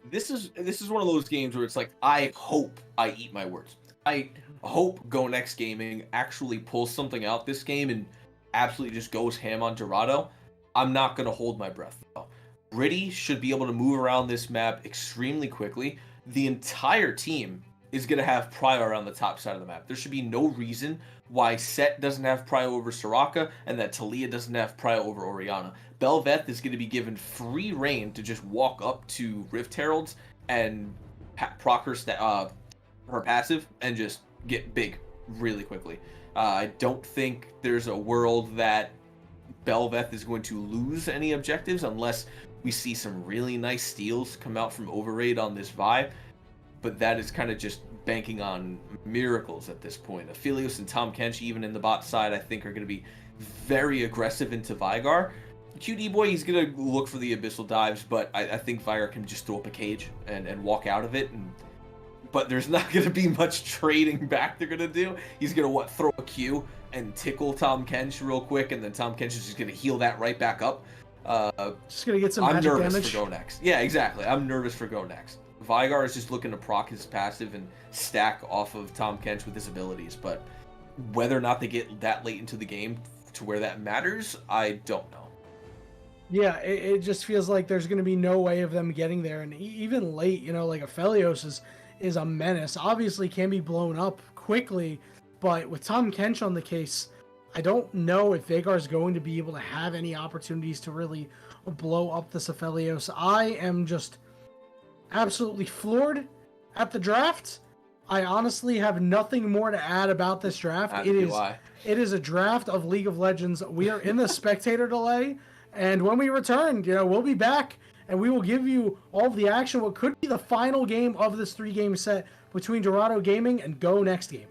This is one of those games where it's like, I hope I eat my words. I hope Go Next Gaming actually pulls something out this game and absolutely just goes ham on Dorado. I'm not gonna hold my breath though. Gritty should be able to move around this map extremely quickly. The entire team is gonna have Prio on the top side of the map. There should be no reason why Set doesn't have Prio over Soraka and that Talia doesn't have Prio over Orianna. Belveth is going to be given free reign to just walk up to Rift Heralds and proc her passive and just get big really quickly. I don't think there's a world that Belveth is going to lose any objectives unless we see some really nice steals come out from Overraid on this vibe. But that is kind of just banking on miracles at this point. Aphelios and Tom Kench, even in the bot side, I think are going to be very aggressive into Vigar. QD Boy, he's going to look for the abyssal dives, but I think Vigar can just throw up a cage and walk out of it. But there's not going to be much trading back they're going to do. He's going to, throw a Q and tickle Tom Kench real quick, and then Tom Kench is just going to heal that right back up. Just going to get some I'm magic nervous damage. for Go Next. Yeah, exactly. I'm nervous for Go Next. Vigar is just looking to proc his passive and stack off of Tom Kench with his abilities, but whether or not they get that late into the game to where that matters, I don't know. Yeah, it just feels like there's going to be no way of them getting there. And even late, like Aphelios is a menace. Obviously can be blown up quickly, but with Tom Kench on the case, I don't know if Vagar's going to be able to have any opportunities to really blow up this Aphelios. I am just absolutely floored at the draft. I honestly have nothing more to add about this draft. It is a draft of League of Legends. We are in the spectator delay, and when we return, we'll be back and we will give you all the action. What could be the final game of this 3-game set between Dorado Gaming and Go Next Gaming.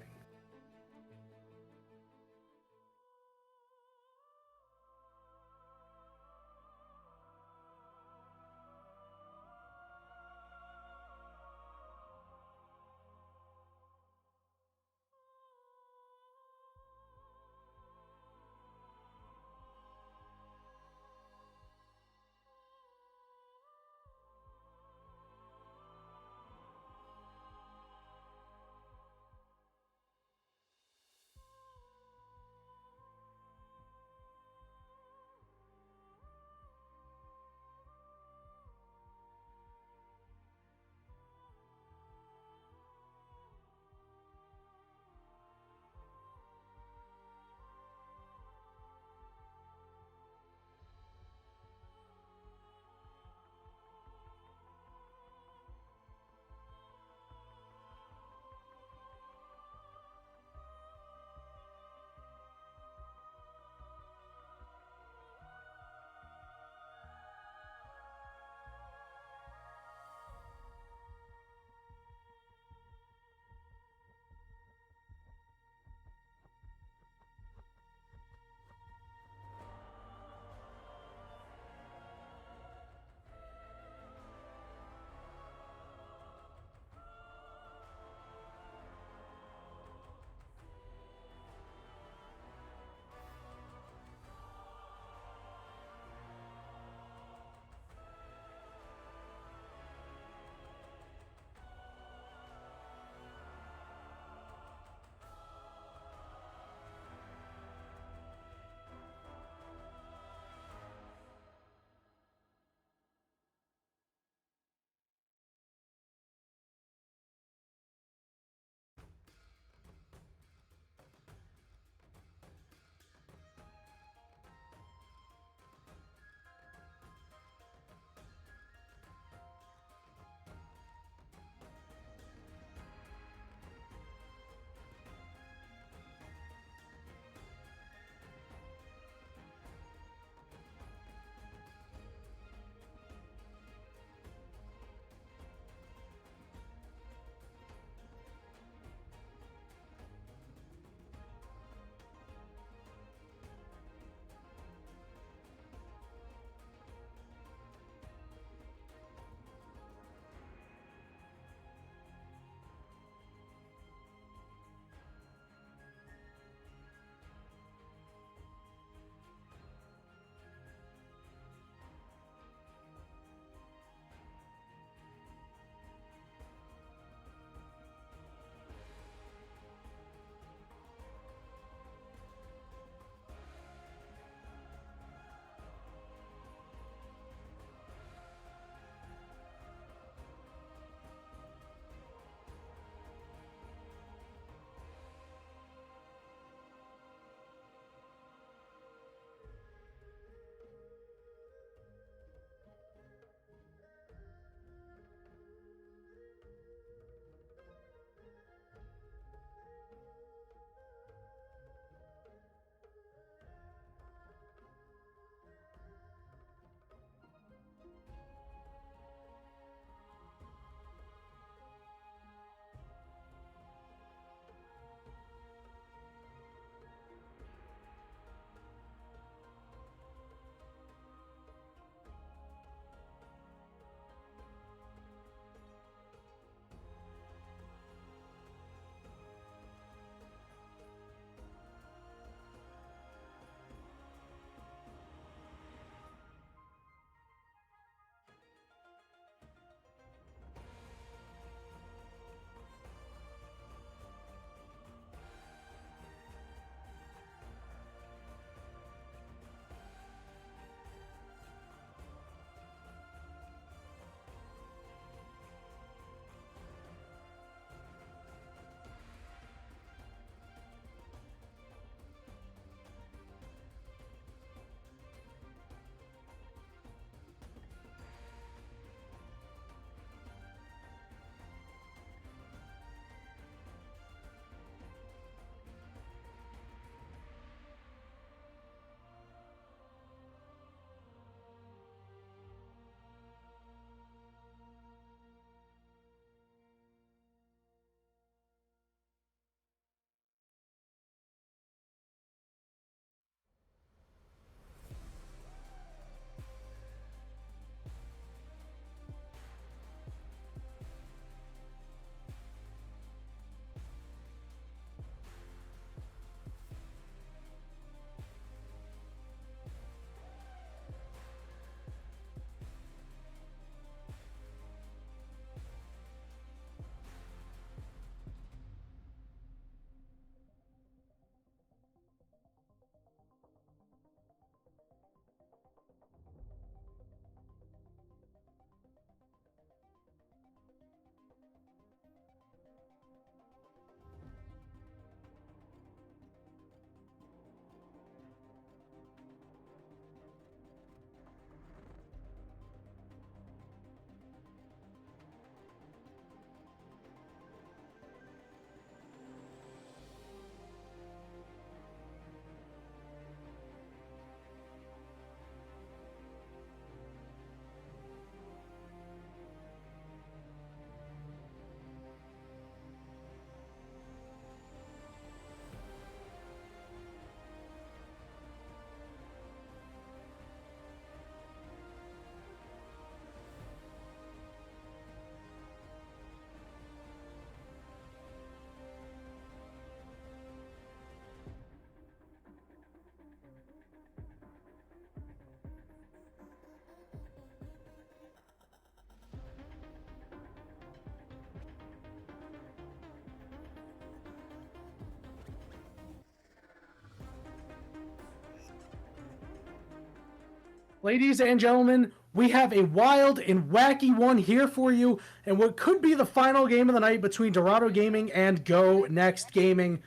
Ladies and gentlemen, we have a wild and wacky one here for you, and what could be the final game of the night between Dorado Gaming and Go Next Gaming.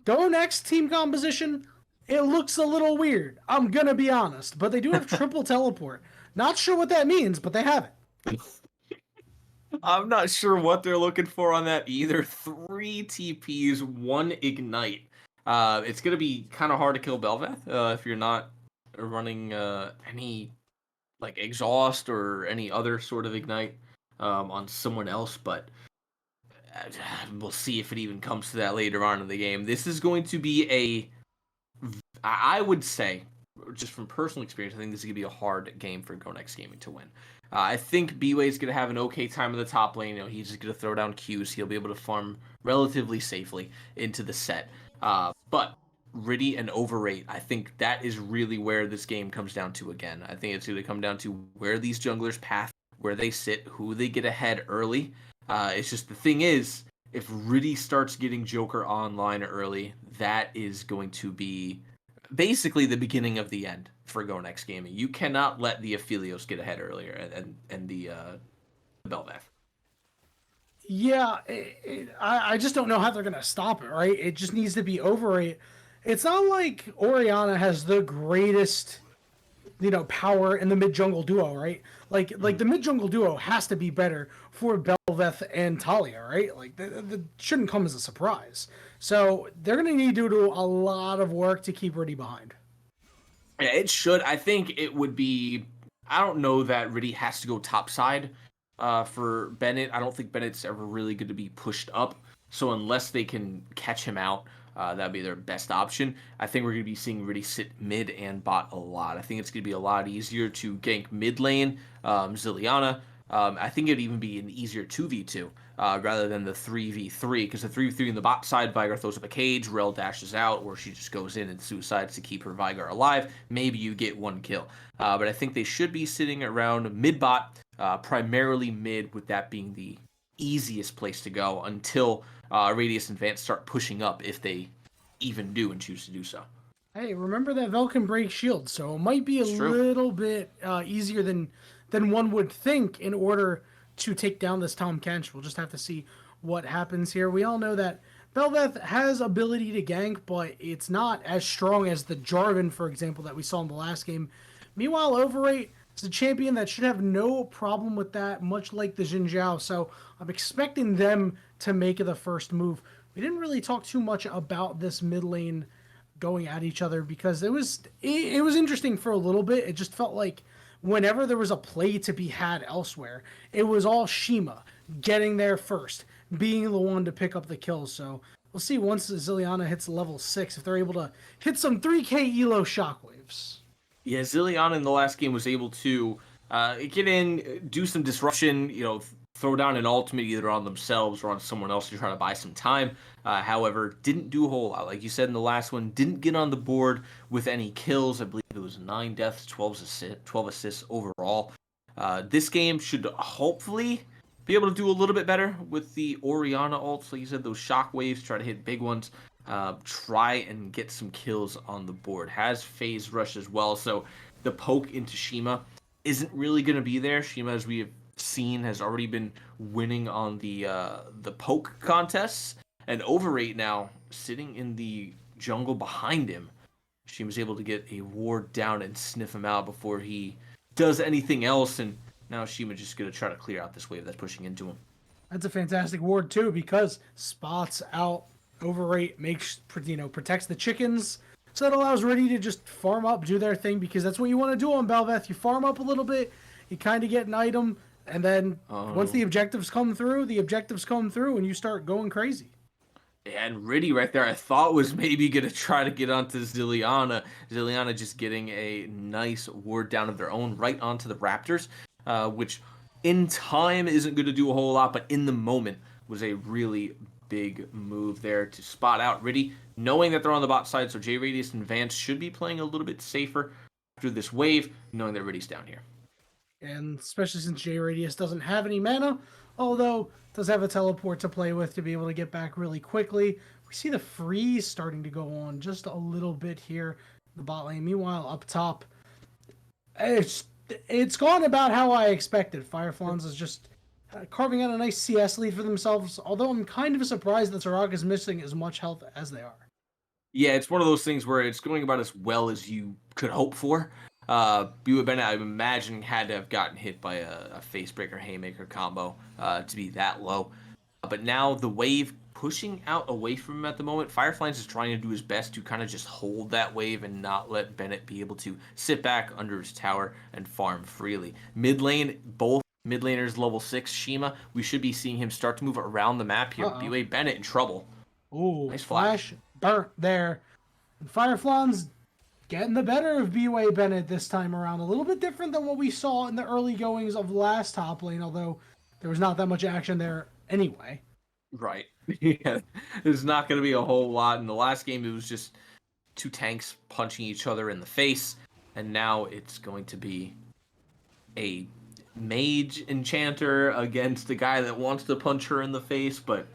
Go Next team composition, it looks a little weird, I'm gonna be honest, but they do have triple teleport. Not sure what that means, but they have it. I'm not sure what they're looking for on that either. 3 TPs, 1 Ignite. It's going to be kind of hard to kill Bel'Veth if you're not running any like exhaust or any other sort of Ignite on someone else, but we'll see if it even comes to that later on in the game. This is going to be I would say, just from personal experience, I think this is going to be a hard game for Go Next Gaming to win. I think B-Way's going to have an okay time in the top lane. You know, he's just going to throw down Qs. He'll be able to farm relatively safely into the set. But Riddy and Overrate, I think that is really where this game comes down to again. I think it's going to come down to where these junglers path, where they sit, who they get ahead early. It's just the thing is, if Riddy starts getting Joker online early, that is going to be basically the beginning of the end for Go Next Gaming. You cannot let the Aphelios get ahead earlier and the Bel'Veth. Yeah, I just don't know how they're going to stop it, right? It just needs to be Overrate. It's not like Orianna has the greatest, power in the mid jungle duo, right? Like the mid jungle duo has to be better for Bel'Veth and Talia, right? Like that shouldn't come as a surprise. So they're gonna need to do a lot of work to keep Riddy behind. Yeah, it should. I think it would be. I don't know that Riddy has to go topside for Bennett. I don't think Bennett's ever really going to be pushed up. So unless they can catch him out, that'd be their best option. I think we're going to be seeing Riddy sit mid and bot a lot. I think it's going to be a lot easier to gank mid lane, Zilliana. I think it'd even be an easier 2v2 rather than the 3v3, because the 3v3 in the bot side, Vigar throws up a cage, Rel dashes out, or she just goes in and suicides to keep her Vigar alive. Maybe you get 1 kill. But I think they should be sitting around mid-bot, primarily mid, with that being the easiest place to go until Radius and Vance start pushing up, if they even do and choose to do so. Hey, remember that Vel can break shields, so it might be a little bit easier than one would think in order to take down this Tahm Kench. We'll just have to see what happens here. We all know that Bel'Veth has ability to gank, but it's not as strong as the Jarvan, for example, that we saw in the last game. Meanwhile, Overrate is a champion that should have no problem with that, much like the Xin Zhao. So I'm expecting them to make the first move. We didn't really talk too much about this mid lane going at each other because it was interesting for a little bit. It just felt like whenever there was a play to be had elsewhere, it was all Shima getting there first, being the one to pick up the kills. So we'll see once Zilliana hits level 6 if they're able to hit some 3k elo shockwaves. Yeah, Zilliana in the last game was able to get in, do some disruption, throw down an ultimate either on themselves or on someone else to try to buy some time. However, didn't do a whole lot. Like you said in the last one, didn't get on the board with any kills. I believe it was 9 deaths, 12 assists overall. This game should hopefully be able to do a little bit better with the Orianna ults. Like you said, those shockwaves, try to hit big ones. Try and get some kills on the board. Has phase rush as well, so the poke into Shima isn't really going to be there. Shima, as we have seen, has already been winning on the poke contests, and Overrate now sitting in the jungle behind him. She was able to get a ward down and sniff him out before he does anything else, and now Shima just going to try to clear out this wave that's pushing into him. That's a fantastic ward too, because spots out Overrate, protects the chickens, so it allows Riddy to just farm up, do their thing, because that's what you want to do on Bel'Veth. You farm up a little bit, you kind of get an item, and then once the objectives come through, and you start going crazy. And Riddy right there, I thought was maybe going to try to get onto Zilliana. Zilliana just getting a nice ward down of their own right onto the Raptors, which in time isn't going to do a whole lot, but in the moment was a really big move there to spot out Riddy, knowing that they're on the bot side, so J Radius and Vance should be playing a little bit safer after this wave, knowing that Riddy's down here. And especially since J Radius doesn't have any mana, although does have a teleport to play with to be able to get back really quickly. We see the freeze starting to go on just a little bit here in the bot lane. Meanwhile, up top, It's it's gone about how I expected. Fireflons is just carving out a nice CS lead for themselves. Although I'm kind of surprised that Soraka is missing as much health as they are. Yeah, it's one of those things where it's going about as well as you could hope for. BOL Bennett, I imagine, had to have gotten hit by a Facebreaker Haymaker combo to be that low. But now the wave pushing out away from him at the moment. Fireflies is trying to do his best to kind of just hold that wave and not let Bennett be able to sit back under his tower and farm freely. Mid lane, both mid laners level 6 Shima. We should be seeing him start to move around the map here. BOL Bennett in trouble. Ooh, Nice flash burnt there. And Fireflons getting the better of BOL Bennett this time around. A little bit different than what we saw in the early goings of last top lane, although there was not that much action there anyway. Right. Yeah. There's not going to be a whole lot. In the last game, it was just two tanks punching each other in the face. And now it's going to be a mage enchanter against the guy that wants to punch her in the face. But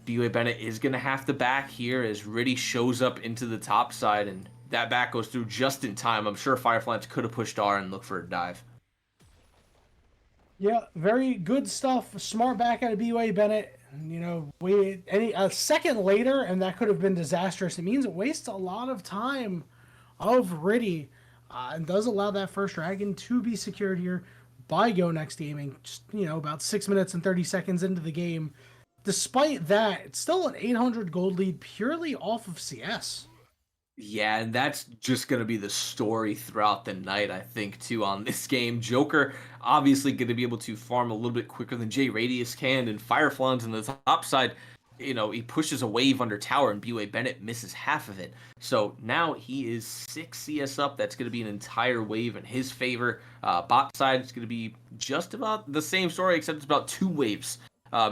BOL Bennett is going to have to back here as Riddy shows up into the top side. And that back goes through just in time. I'm sure Fireflies could have pushed R and looked for a dive. Yeah, very good stuff. Smart back out of BOL Bennett. You know, a second later, and that could have been disastrous. It means it wastes a lot of time of Riddy, and does allow that first dragon to be secured here by Go Next Gaming. Just, about 6 minutes and 30 seconds into the game. Despite that, it's still an 800 gold lead purely off of CS. Yeah, and that's just going to be the story throughout the night, I think, too, on this game. Joker obviously going to be able to farm a little bit quicker than J Radius can, and Fireflons on the top side, he pushes a wave under tower, and BOL Bennett misses half of it. So now he is 6 CS up. That's going to be an entire wave in his favor. Bot side is going to be just about the same story, except it's about 2 waves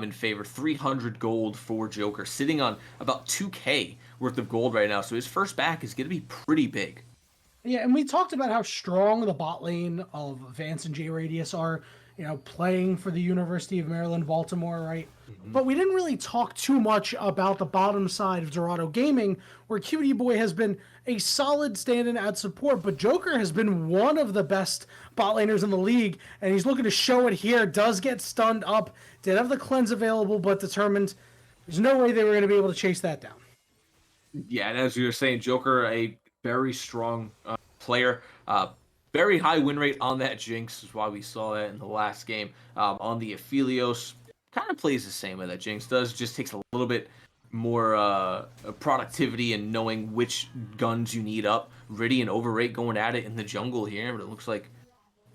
in favor. 300 gold for Joker, sitting on about 2K worth of gold right now. So his first back is going to be pretty big. Yeah, and we talked about how strong the bot lane of Vance and J Radius are, playing for the University of Maryland, Baltimore, right? Mm-hmm. But we didn't really talk too much about the bottom side of Dorado Gaming, where Cutie Boy has been a solid stand-in at support, but Joker has been one of the best bot laners in the league, and he's looking to show it here. Does get stunned up, did have the cleanse available, but determined there's no way they were going to be able to chase that down. Yeah, and as you were saying, Joker, a very strong player. Very high win rate on that Jinx is why we saw that in the last game. On the Aphelios, kind of plays the same way that Jinx does, just takes a little bit more productivity and knowing which guns you need up. Riddy and Overrate going at it in the jungle here, but it looks like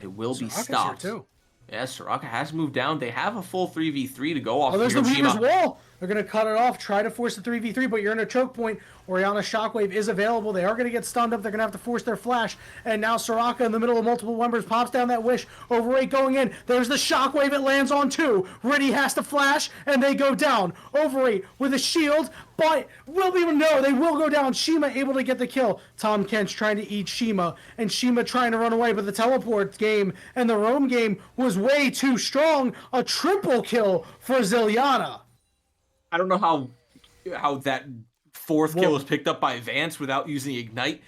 it will be stopped. Here too. Yeah, Soraka has moved down. They have a full 3v3 to go off. Oh, there's the Weaver's Wall. They're going to cut it off, try to force the 3v3, but you're in a choke point. Orianna Shockwave is available. They are going to get stunned up. They're going to have to force their flash. And now Soraka in the middle of multiple members pops down that wish. Overrate going in. There's the Shockwave. It lands on 2. Riddy has to flash, and they go down. Overrate with a shield, but we'll even know they will go down. Shima able to get the kill. Tom Kench trying to eat Shima, and Shima trying to run away, but the teleport game and the roam game was way too strong. A triple kill for Ziliana. I don't know how that 4th kill was picked up by Vance without using Ignite.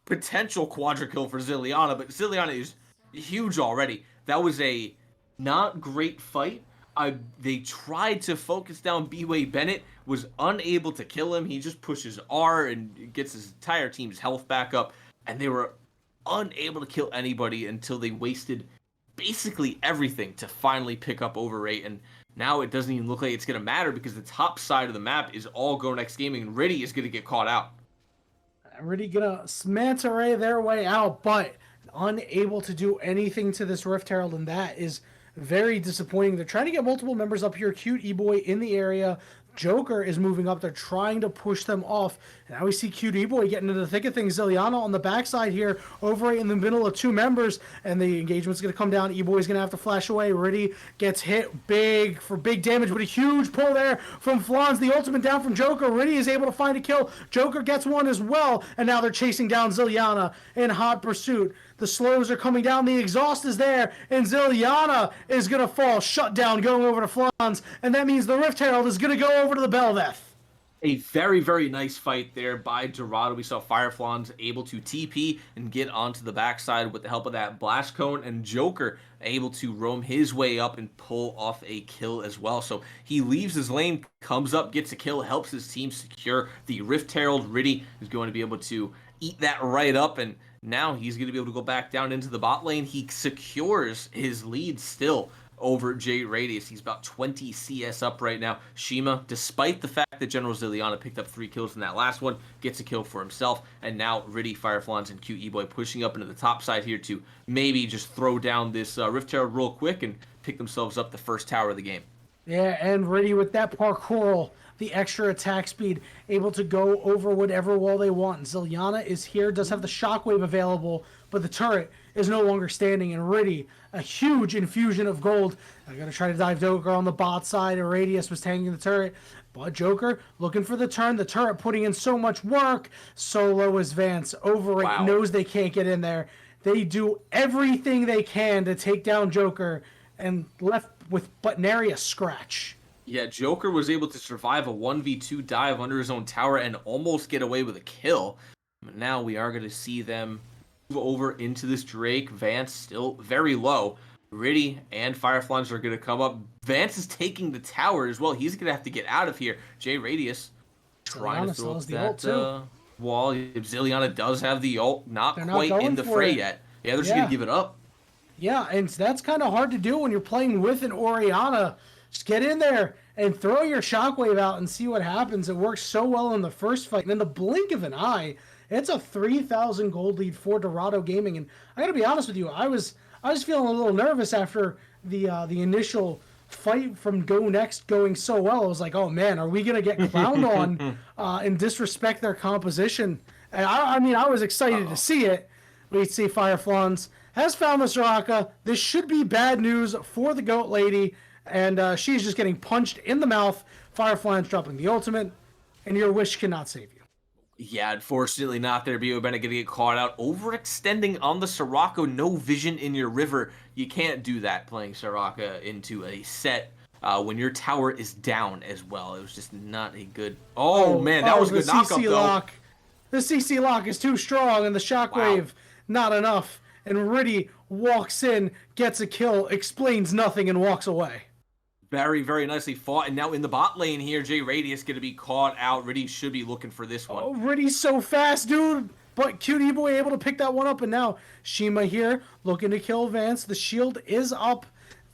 Potential quadra kill for Ziliana, but Ziliana is huge already. That was a not great fight. They tried to focus down BOL Bennett, was unable to kill him. He just pushes R and gets his entire team's health back up, and they were unable to kill anybody until they wasted basically everything to finally pick up Overrate. And now it doesn't even look like it's going to matter because the top side of the map is all Go Next Gaming, and Riddy is going to get caught out. Riddy going to manta ray their way out, but unable to do anything to this Rift Herald, and that is very disappointing. They're trying to get multiple members up here. Cute E-Boy in the area. Joker is moving up. They're trying to push them off. And now we see Cute E-Boy getting into the thick of things. Ziliana on the backside here, over in the middle of 2 members, and the engagement's going to come down. E-Boy's going to have to flash away. Riddy gets hit big for big damage, but a huge pull there from Flans. The ultimate down from Joker. Riddy is able to find a kill. Joker gets one as well, and now they're chasing down Ziliana in hot pursuit. The slows are coming down. The exhaust is there, and Ziliana is going to fall. Shut down going over to Flans, and that means the Rift Herald is going to go over to the Belveth. A very, very nice fight there by Dorado. We saw Fireflans able to TP and get onto the backside with the help of that Blast Cone, and Joker able to roam his way up and pull off a kill as well. So he leaves his lane, comes up, gets a kill, helps his team secure the Rift Herald. Riddy is going to be able to eat that right up, and now he's going to be able to go back down into the bot lane. He secures his lead still over J Radius. He's about 20 CS up right now. Shima, despite the fact that General Ziliana picked up 3 kills in that last one, gets a kill for himself. And now Riddy, Fireflans, and QE-Boy pushing up into the top side here to maybe just throw down this Rift Herald real quick and pick themselves up the first tower of the game. Yeah, and Riddy with that parkour, the extra attack speed, able to go over whatever wall they want. Ziliana is here, does have the shockwave available, but the turret is no longer standing, and Riddy, a huge infusion of gold. I'm going to try to dive Joker on the bot side, and Radius was tanking the turret, but Joker looking for the turret putting in so much work. Solo is Vance, over it, Wow. knows they can't get in there. They do everything they can to take down Joker, and left with but nary a scratch. Yeah, Joker was able to survive a 1v2 dive under his own tower and almost get away with a kill. But now we are going to see them move over into this Drake. Vance still very low. Riddy and Fireflies are going to come up. Vance is taking the tower as well. He's going to have to get out of here. J Radius trying to throw up that wall. Ziliana does have the ult. Not quite in the fray yet. Yeah, they're just going to give it up. Yeah, and that's kind of hard to do when you're playing with an Orianna. Just get in there and throw your shockwave out and see what happens. It works so well in the first fight. And in the blink of an eye, it's a 3,000 gold lead for Dorado Gaming. And I got to be honest with you, I was feeling a little nervous after the initial fight from Go Next going so well. I was like, oh man, are we going to get clowned on and disrespect their composition? And I mean, I was excited to see it. We see Fireflans has found the Soraka. This should be bad news for the Goat Lady. And she's just getting punched in the mouth. Fireflies dropping the ultimate. And your wish cannot save you. Yeah, unfortunately not there. BO Bennett going to get caught out. Overextending on the Soraka. No vision in your river. You can't do that playing Soraka into a set when your tower is down as well. It was just not a good... Oh man, that was a good knockup though. Lock. The CC lock is too strong and the shockwave not enough. And Riddy walks in, gets a kill, explains nothing, and walks away. Very, very nicely fought. And now in the bot lane here, J Radius going to be caught out. Riddy should be looking for this one. Oh, Riddy's so fast, dude. But QE-Boy able to pick that one up. And now Shima here looking to kill Vance. The shield is up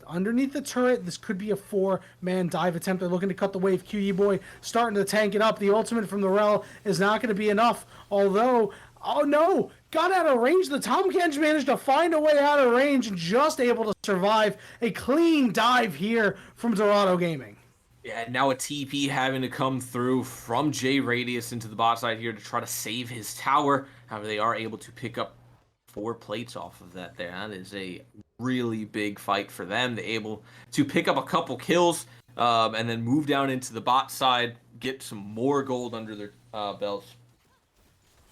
underneath the turret. This could be a 4-man dive attempt. They're looking to cut the wave. QE-Boy starting to tank it up. The ultimate from the Rel is not going to be enough. Although, oh no, got out of range. The Tomcats managed to find a way out of range and just able to survive a clean dive here from Dorado Gaming. Yeah, now a TP having to come through from J Radius into the bot side here to try to save his tower. However, they are able to pick up 4 plates off of that there. That is a really big fight for them. They're able to pick up a couple kills and then move down into the bot side, get some more gold under their belts.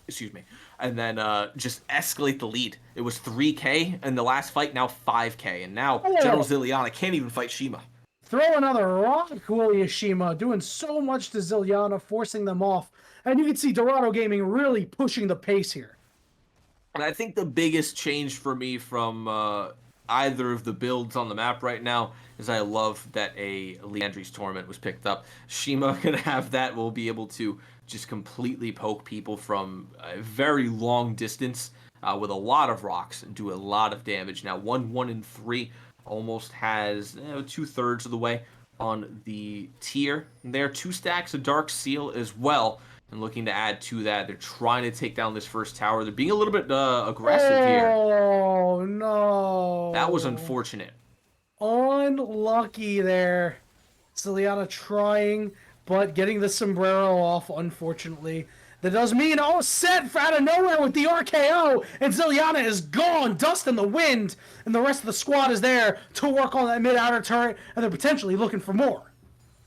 Excuse me. And then just escalate the lead. It was 3k in the last fight, now 5k. And now General Ziliana can't even fight Shima. Throw another rock, Willia Shima, doing so much to Ziliana, forcing them off. And you can see Dorado Gaming really pushing the pace here. And I think the biggest change for me from either of the builds on the map right now is I love that a Leandry's Torment was picked up. Shima can have that. We'll be able to just completely poke people from a very long distance with a lot of rocks and do a lot of damage. Now 1, 1, and 3 almost has 2/3 of the way on the tier. And there are 2 stacks of Dark Seal as well. And looking to add to that, they're trying to take down this first tower. They're being a little bit aggressive here. Oh, no. That was unfortunate. Unlucky there. Ziliana trying, but getting the sombrero off, unfortunately. That does mean, set out of nowhere with the RKO, and Ziliana is gone, dust in the wind, and the rest of the squad is there to work on that mid-outer turret, and they're potentially looking for more.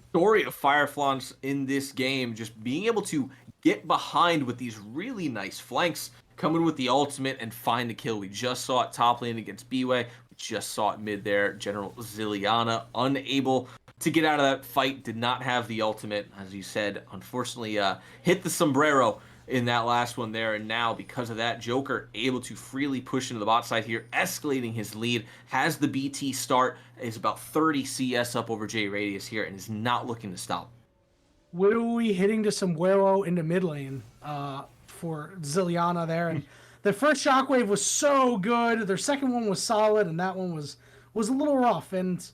Story of Fireflans in this game, just being able to get behind with these really nice flanks, come in with the ultimate and find the kill. We just saw it top lane against B-Way. We just saw it mid there. General Ziliana unable to get out of that fight. Did not have the ultimate, as you said. Unfortunately, hit the sombrero in that last one there, and now because of that, Joker able to freely push into the bot side here, escalating his lead, has the BT start, is about 30 CS up over J Radius here, and is not looking to stop. Willowy hitting to sombrero into mid lane for Zilliana there, and the first shockwave was so good. Their second one was solid, and that one was a little rough. And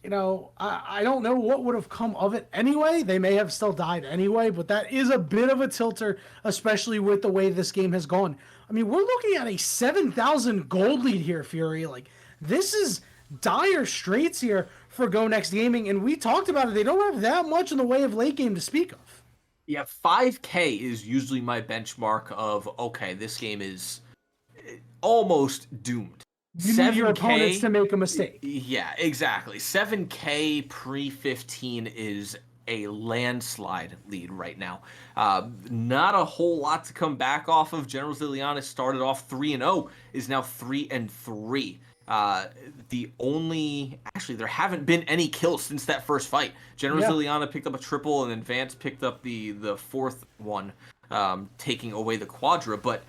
you know, I don't know what would have come of it anyway. They may have still died anyway, but that is a bit of a tilter, especially with the way this game has gone. I mean, we're looking at a 7,000 gold lead here, Fury. Like, this is dire straits here for Go Next Gaming, and we talked about it. They don't have that much in the way of late game to speak of. Yeah, 5K is usually my benchmark of, okay, this game is almost doomed. You need your opponents to make a mistake. Yeah, exactly. 7K pre-15 is a landslide lead right now. Not a whole lot to come back off of. General Zilliana started off 3-0, is now 3-3. Actually, there haven't been any kills since that first fight. General Zilliana picked up a triple, and then Vance picked up the fourth one, taking away the quadra, but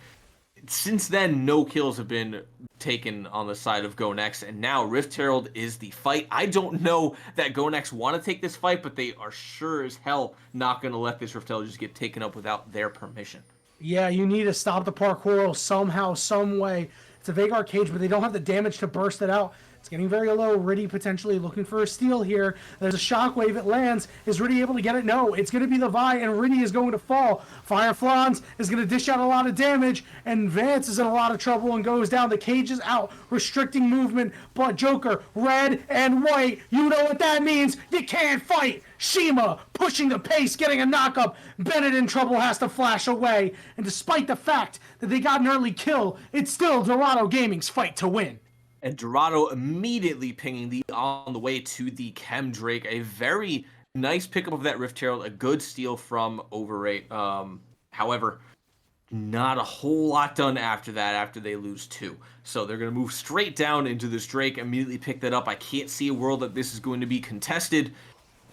since then, no kills have been taken on the side of Go Next, and now Rift Herald is the fight. I don't know that Go Next want to take this fight, but they are sure as hell not going to let this Rift Herald just get taken up without their permission. Yeah, you need to stop the parkour somehow, some way. It's a Vagar cage, but they don't have the damage to burst it out. It's getting very low. Riddy potentially looking for a steal here. There's a shockwave. It lands. Is Riddy able to get it? No. It's going to be the Vi, and Riddy is going to fall. Fireflans is going to dish out a lot of damage, and Vance is in a lot of trouble and goes down. The cage is out, restricting movement. But Joker, red and white, you know what that means. You can't fight. Shima pushing the pace, getting a knock-up. Bennett in trouble, has to flash away. And despite the fact that they got an early kill, it's still Dorado Gaming's fight to win. And Dorado immediately pinging on the way to the Chem Drake. A very nice pickup of that Rift Herald. A good steal from Overrate. However, not a whole lot done after that, after they lose 2. So they're going to move straight down into this Drake, immediately pick that up. I can't see a world that this is going to be contested.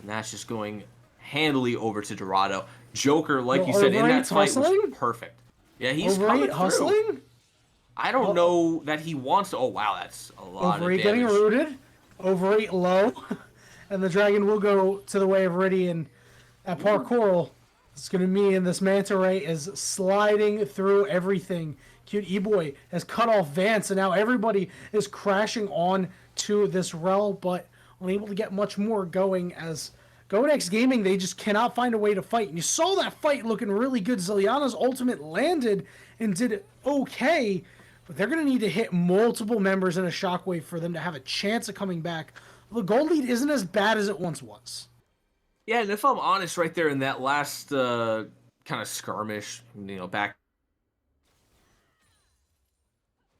And that's just going handily over to Dorado. Joker, like you said, in that fight was perfect. Yeah, he's coming hustling. I don't know that he wants to. Oh, wow, that's a lot of damage. Getting rooted. Overrate low. And the dragon will go to the way of Riddy. And at parkour, it's going to mean this Manta Ray is sliding through everything. Cute E-Boy has cut off Vance, and now everybody is crashing on to this rel, but unable to get much more going as Go Next Gaming, they just cannot find a way to fight. And you saw that fight looking really good. Zilliana's ultimate landed and did okay, but they're going to need to hit multiple members in a shockwave for them to have a chance of coming back. The gold lead isn't as bad as it once was. Yeah, and if I'm honest, right there in that last kind of skirmish, back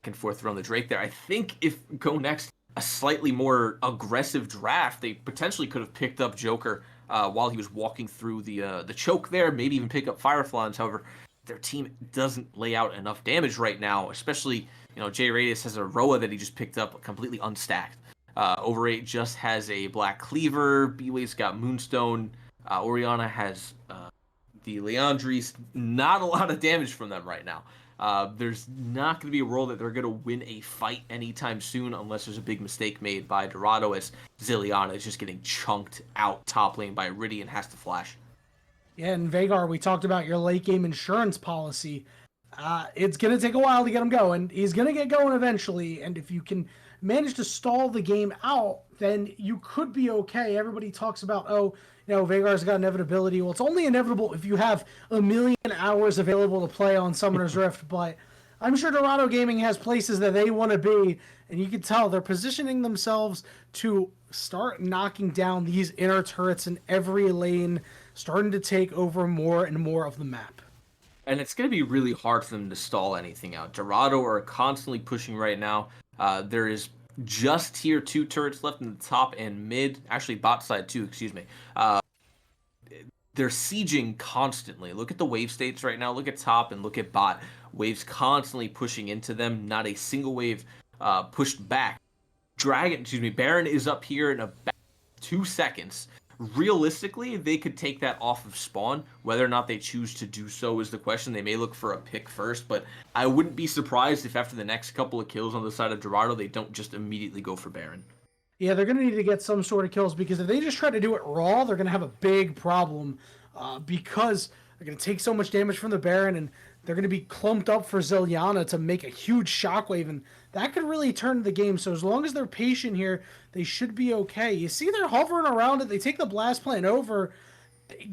and forth around the Drake there, I think if Go Next a slightly more aggressive draft, they potentially could have picked up Joker while he was walking through the choke there, maybe even pick up Fireflans. However, their team doesn't lay out enough damage right now, especially, J Radius has a Roa that he just picked up completely unstacked. Overrate just has a Black Cleaver, B-Wave's got Moonstone, Oriana has the Leandries. Not a lot of damage from them right now. There's not going to be a world that they're going to win a fight anytime soon unless there's a big mistake made by Dorado, as Zilliana is just getting chunked out top lane by Riddy and has to flash. Yeah, and Vagar, we talked about your late game insurance policy. It's going to take a while to get him going. He's going to get going eventually, and if you can manage to stall the game out, then you could be okay. Everybody talks about, Vagar's got inevitability. Well, it's only inevitable if you have a million hours available to play on Summoner's Rift, but I'm sure Dorado Gaming has places that they want to be, and you can tell they're positioning themselves to start knocking down these inner turrets in every lane, starting to take over more and more of the map. And it's going to be really hard for them to stall anything out. Dorado are constantly pushing right now. There is just tier 2 turrets left in the top and mid. Actually, bot side too, excuse me. They're sieging constantly. Look at the wave states right now. Look at top and look at bot. Waves constantly pushing into them. Not a single wave pushed back. Baron is up here in a 2 seconds. Realistically, they could take that off of spawn. Whether or not they choose to do so is the question. They may look for a pick first, but I wouldn't be surprised if after the next couple of kills on the side of Dorado, they don't just immediately go for Baron. Yeah, they're going to need to get some sort of kills, because if they just try to do it raw, they're going to have a big problem, because they're going to take so much damage from the Baron, and they're going to be clumped up for Zilyana to make a huge shockwave, and that could really turn the game. So as long as they're patient here, they should be okay. You see they're hovering around it. They take the blast plant over.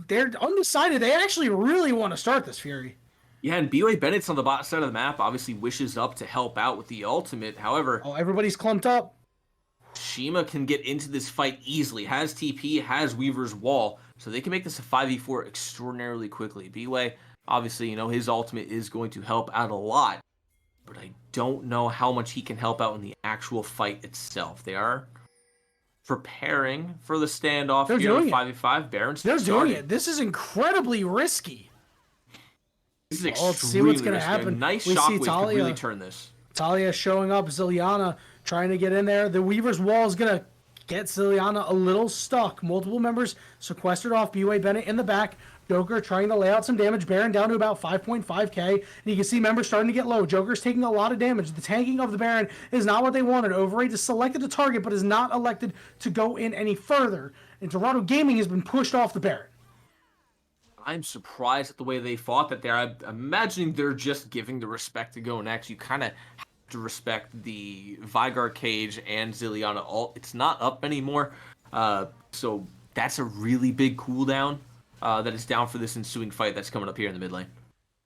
They're undecided. They actually really want to start this, Fury. Yeah, and BOL Bennett's on the bot side of the map, obviously wishes up to help out with the ultimate. However, everybody's clumped up. Shima can get into this fight easily, has TP, has Weaver's Wall, so they can make this a 5v4 extraordinarily quickly. BOL, obviously, his ultimate is going to help out a lot, but I don't know how much he can help out in the actual fight itself. They are preparing for the standoff here in 5v5. Baron's They're doing it. This is incredibly risky. This is extremely let's see what's going to happen. A nice shockwave could really turn this. Talia showing up, Zilyana trying to get in there. The Weaver's Wall is going to get Zilyana a little stuck. Multiple members sequestered off. BOL Bennett in the back. Joker trying to lay out some damage. Baron down to about 5.5k. And you can see members starting to get low. Joker's taking a lot of damage. The tanking of the Baron is not what they wanted. Overrate is selected to target, but is not elected to go in any further. And Dorado Gaming has been pushed off the Baron. I'm surprised at the way they fought that there. I'm imagining they're just giving the respect to Go Next. You kind of have to respect the Vygar Cage and Zilyana ult. It's not up anymore. So that's a really big cooldown that is down for this ensuing fight that's coming up here in the mid lane.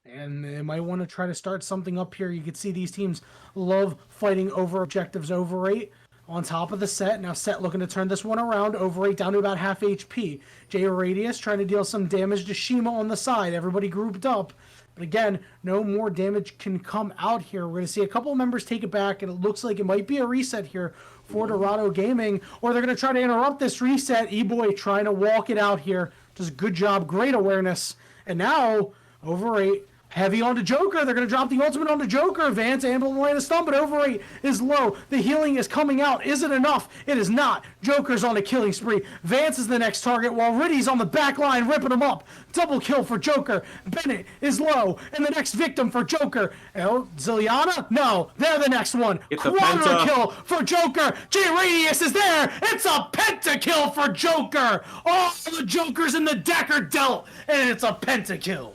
And they might want to try to start something up here. You can see these teams love fighting over objectives. Overrate on top of the Set. Now Set looking to turn this one around. Overrate down to about half HP. J Radius trying to deal some damage to Shima on the side. Everybody grouped up. But again, no more damage can come out here. We're going to see a couple of members take it back, and it looks like it might be a reset here for Dorado Gaming. Or they're going to try to interrupt this reset. E-Boy trying to walk it out here. Does a good job. Great awareness. And now, Overrate heavy onto Joker. They're going to drop the ultimate onto Joker. Vance able to land a stun, but Overrate is low. The healing is coming out. Is it enough? It is not. Joker's on a killing spree. Vance is the next target while Riddy's on the back line ripping him up. Double kill for Joker. Bennett is low. And the next victim for Joker. Oh, Zilyana? No. They're the next one. It's a Quadra kill for Joker. J Radius is there. It's a pentakill for Joker. All the Jokers in the deck are dealt. And it's a pentakill.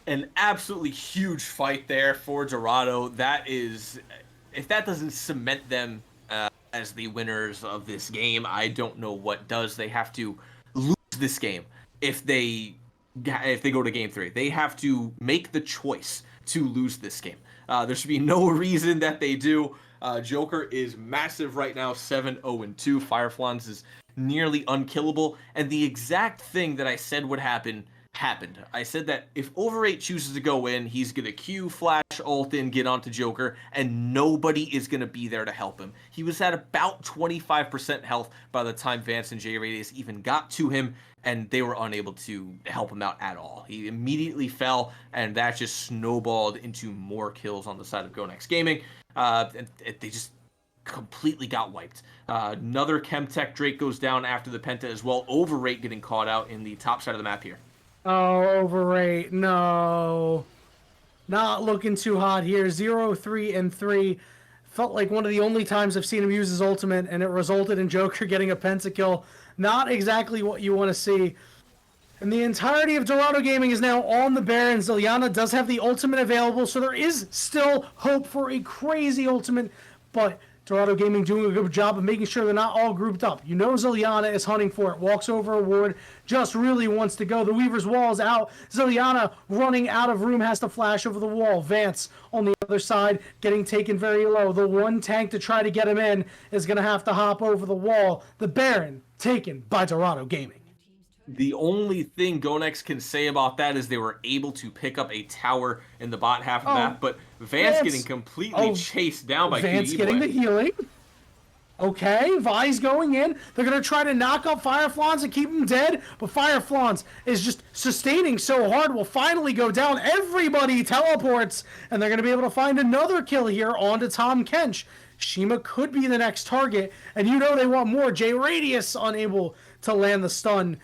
An absolutely huge fight there for Dorado. That is, if that doesn't cement them as the winners of this game, I don't know what does. They have to lose this game if they go to game 3. They have to make the choice to lose this game. There should be no reason that they do. Joker is massive right now, 7-0-2. Fireflans is nearly unkillable, and the exact thing that I said would happen happened. I said that if Overrate chooses to go in, he's going to Q, flash, ult in, get onto Joker, and nobody is going to be there to help him. He was at about 25% health by the time Vance and J Radius even got to him, and they were unable to help him out at all. He immediately fell, and that just snowballed into more kills on the side of Go Next Gaming. And they just completely got wiped. Another Chemtech Drake goes down after the Penta as well. Overrate getting caught out in the top side of the map here. Oh, Overrate, no. Not looking too hot here. 0-3-3. Felt like one of the only times I've seen him use his ultimate, and it resulted in Joker getting a pentakill. Not exactly what you want to see. And the entirety of Dorado Gaming is now on the Baron. Zilyana does have the ultimate available, so there is still hope for a crazy ultimate, but Dorado Gaming doing a good job of making sure they're not all grouped up. You know Zilyana is hunting for it. Walks over a ward. Just really wants to go. The Weaver's Wall is out. Zilyana running out of room has to flash over the wall. Vance on the other side getting taken very low. The one tank to try to get him in is going to have to hop over the wall. The Baron taken by Dorado Gaming. The only thing Gonex can say about that is they were able to pick up a tower in the bot half of that, but Vance getting completely chased down by Vance getting the healing. Okay, Vi's going in. They're going to try to knock up Fireflans and keep him dead, but Fireflans is just sustaining so hard will finally go down. Everybody teleports, and they're going to be able to find another kill here onto Tom Kench. Shima could be the next target, and you know they want more. J Radius unable to land the stun.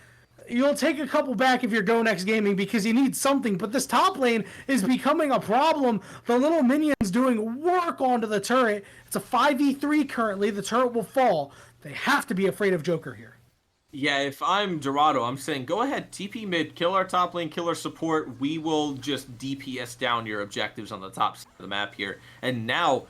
You'll take a couple back if you're Go Next Gaming because you need something, but this top lane is becoming a problem. The little minions doing work onto the turret. It's a 5v3 currently. The turret will fall. They have to be afraid of Joker here. Yeah, if I'm Dorado, I'm saying go ahead, TP mid, kill our top lane, kill our support. We will just DPS down your objectives on the top side of the map here. And now,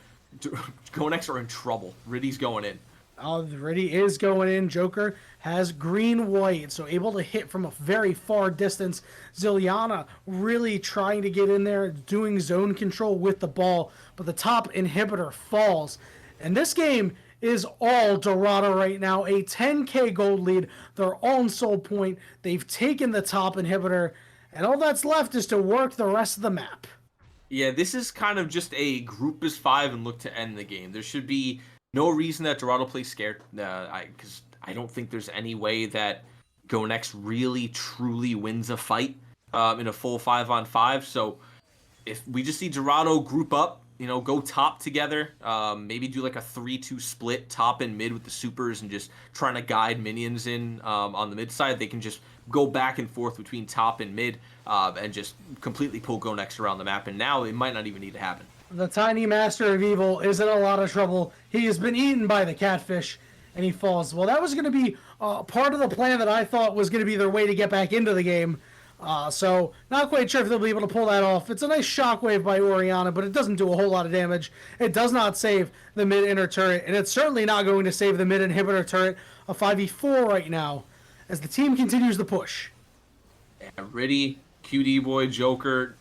Go Next are in trouble. Riddy's going in. Already is going in. Joker has green-white, so able to hit from a very far distance. Zileana really trying to get in there, doing zone control with the ball, but the top inhibitor falls. And this game is all Dorado right now. A 10k gold lead. They're on soul point. They've taken the top inhibitor, and all that's left is to work the rest of the map. Yeah, this is kind of just a group as 5 and look to end the game. There should be no reason that Dorado plays scared, because I don't think there's any way that Go Next really, truly wins a fight in a full 5-on-5. So if we just see Dorado group up, go top together, maybe do like a 3-2 split, top and mid with the supers and just trying to guide minions in on the mid side, they can just go back and forth between top and mid and just completely pull Go Next around the map. And now it might not even need to happen. The tiny master of evil is in a lot of trouble. He has been eaten by the catfish, and he falls. Well, that was going to be part of the plan that I thought was going to be their way to get back into the game. So, not quite sure if they'll be able to pull that off. It's a nice shockwave by Orianna, but it doesn't do a whole lot of damage. It does not save the mid-inner turret, and it's certainly not going to save the mid-inhibitor turret, a 5v4 right now, as the team continues the push. Yeah, Riddy, QD Boy, Joker,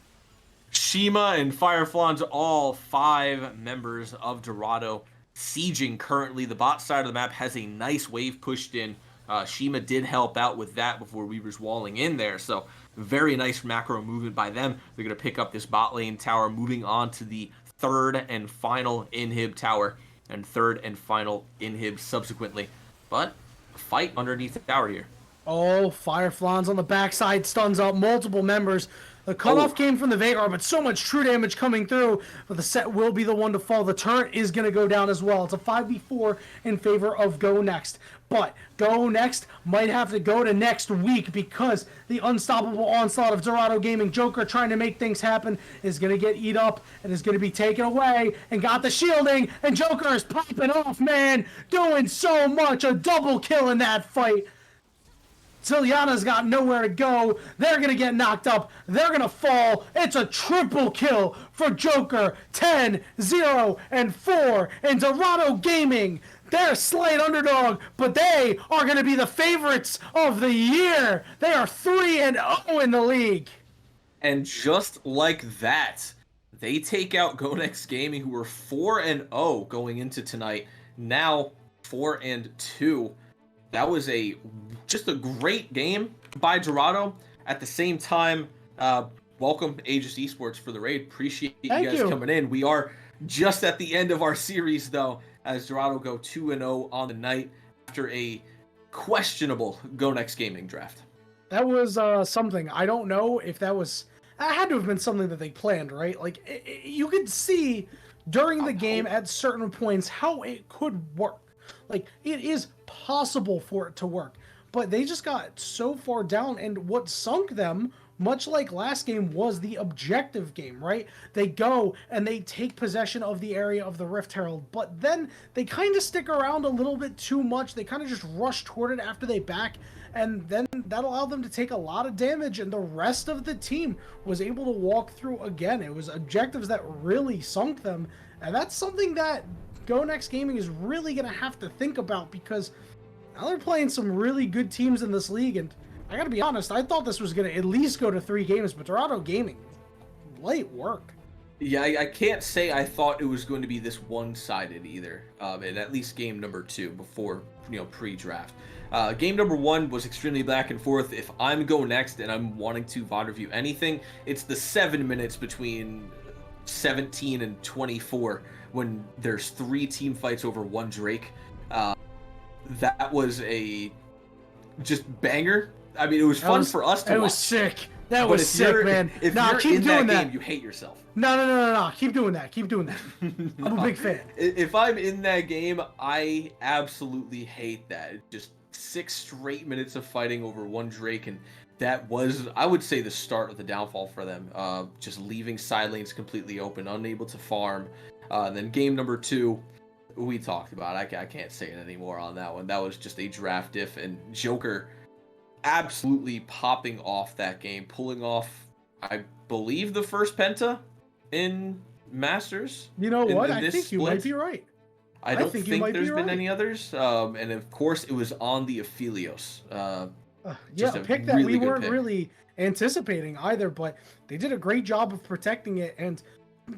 Shima, and Fireflon's all 5 members of Dorado sieging currently. The bot side of the map has a nice wave pushed in. Shima did help out with that before we was walling in there, so very nice macro movement by them. They're going to pick up this bot lane tower, moving on to the 3rd and final inhib tower, and 3rd and final inhib subsequently. But a fight underneath the tower here. Oh, Fireflon's on the backside, stuns up multiple members. The cutoff came from the Veigar, but so much true damage coming through. But the set will be the one to fall. The turret is going to go down as well. It's a 5v4 in favor of Go Next. But Go Next might have to go to next week because the unstoppable onslaught of Dorado Gaming Joker trying to make things happen is going to get eat up and is going to be taken away and got the shielding. And Joker is popping off, man. Doing so much. A double kill in that fight. Zileana's got nowhere to go. They're going to get knocked up. They're going to fall. It's a triple kill for Joker. 10, 0, and 4. And Dorado Gaming, they're a slight underdog, but they are going to be the favorites of the year. They are 3-0 in the league. And just like that, they take out Go Next Gaming, who were 4-0 going into tonight. Now 4-2. That was just a great game by Dorado. At the same time, welcome Aegis Esports for the raid. Appreciate you guys coming in. We are just at the end of our series, though, as Dorado go 2-0 on the night after a questionable Go Next Gaming draft. That was something. I don't know if that had to have been something that they planned, right? Like, you could see during the game at certain points how it could work. Like, it is possible for it to work, but they just got so far down, and what sunk them, much like last game, was the objective game, right? They go and they take possession of the area of the Rift Herald, but then they kind of stick around a little bit too much. They kind of just rush toward it after they back, and then that allowed them to take a lot of damage, and the rest of the team was able to walk through again. It was objectives that really sunk them, and that's something that Go Next Gaming is really going to have to think about, because now they're playing some really good teams in this league, and I got to be honest, I thought this was going to at least go to 3 games, but Dorado Gaming, light work. Yeah, I can't say I thought it was going to be this one-sided either, in at least game number 2 before, pre-draft. Game number 1 was extremely back and forth. If I'm Go Next and I'm wanting to VOD review anything, it's the 7 minutes between 17 and 24 when there's 3 team fights over 1 Drake. That was a just banger. I mean, it was fun for us to watch. It was sick. That was sick, man. If you're keep in doing that game, you hate yourself. No. Keep doing that. Keep doing that. I'm a big fan. If I'm in that game, I absolutely hate that. It just 6 straight minutes of fighting over one Drake, and that was, I would say, the start of the downfall for them. Just leaving side lanes completely open, unable to farm. And then game number 2, we talked about. I can't say it anymore on that one. That was just a draft diff, and Joker absolutely popping off that game, pulling off, I believe, the first penta in Masters. You know what? In I think you might be right. I don't think there's been right. any others. And of course, it was on the Aphelios. Yeah, a pick that we weren't really anticipating either, but they did a great job of protecting it. And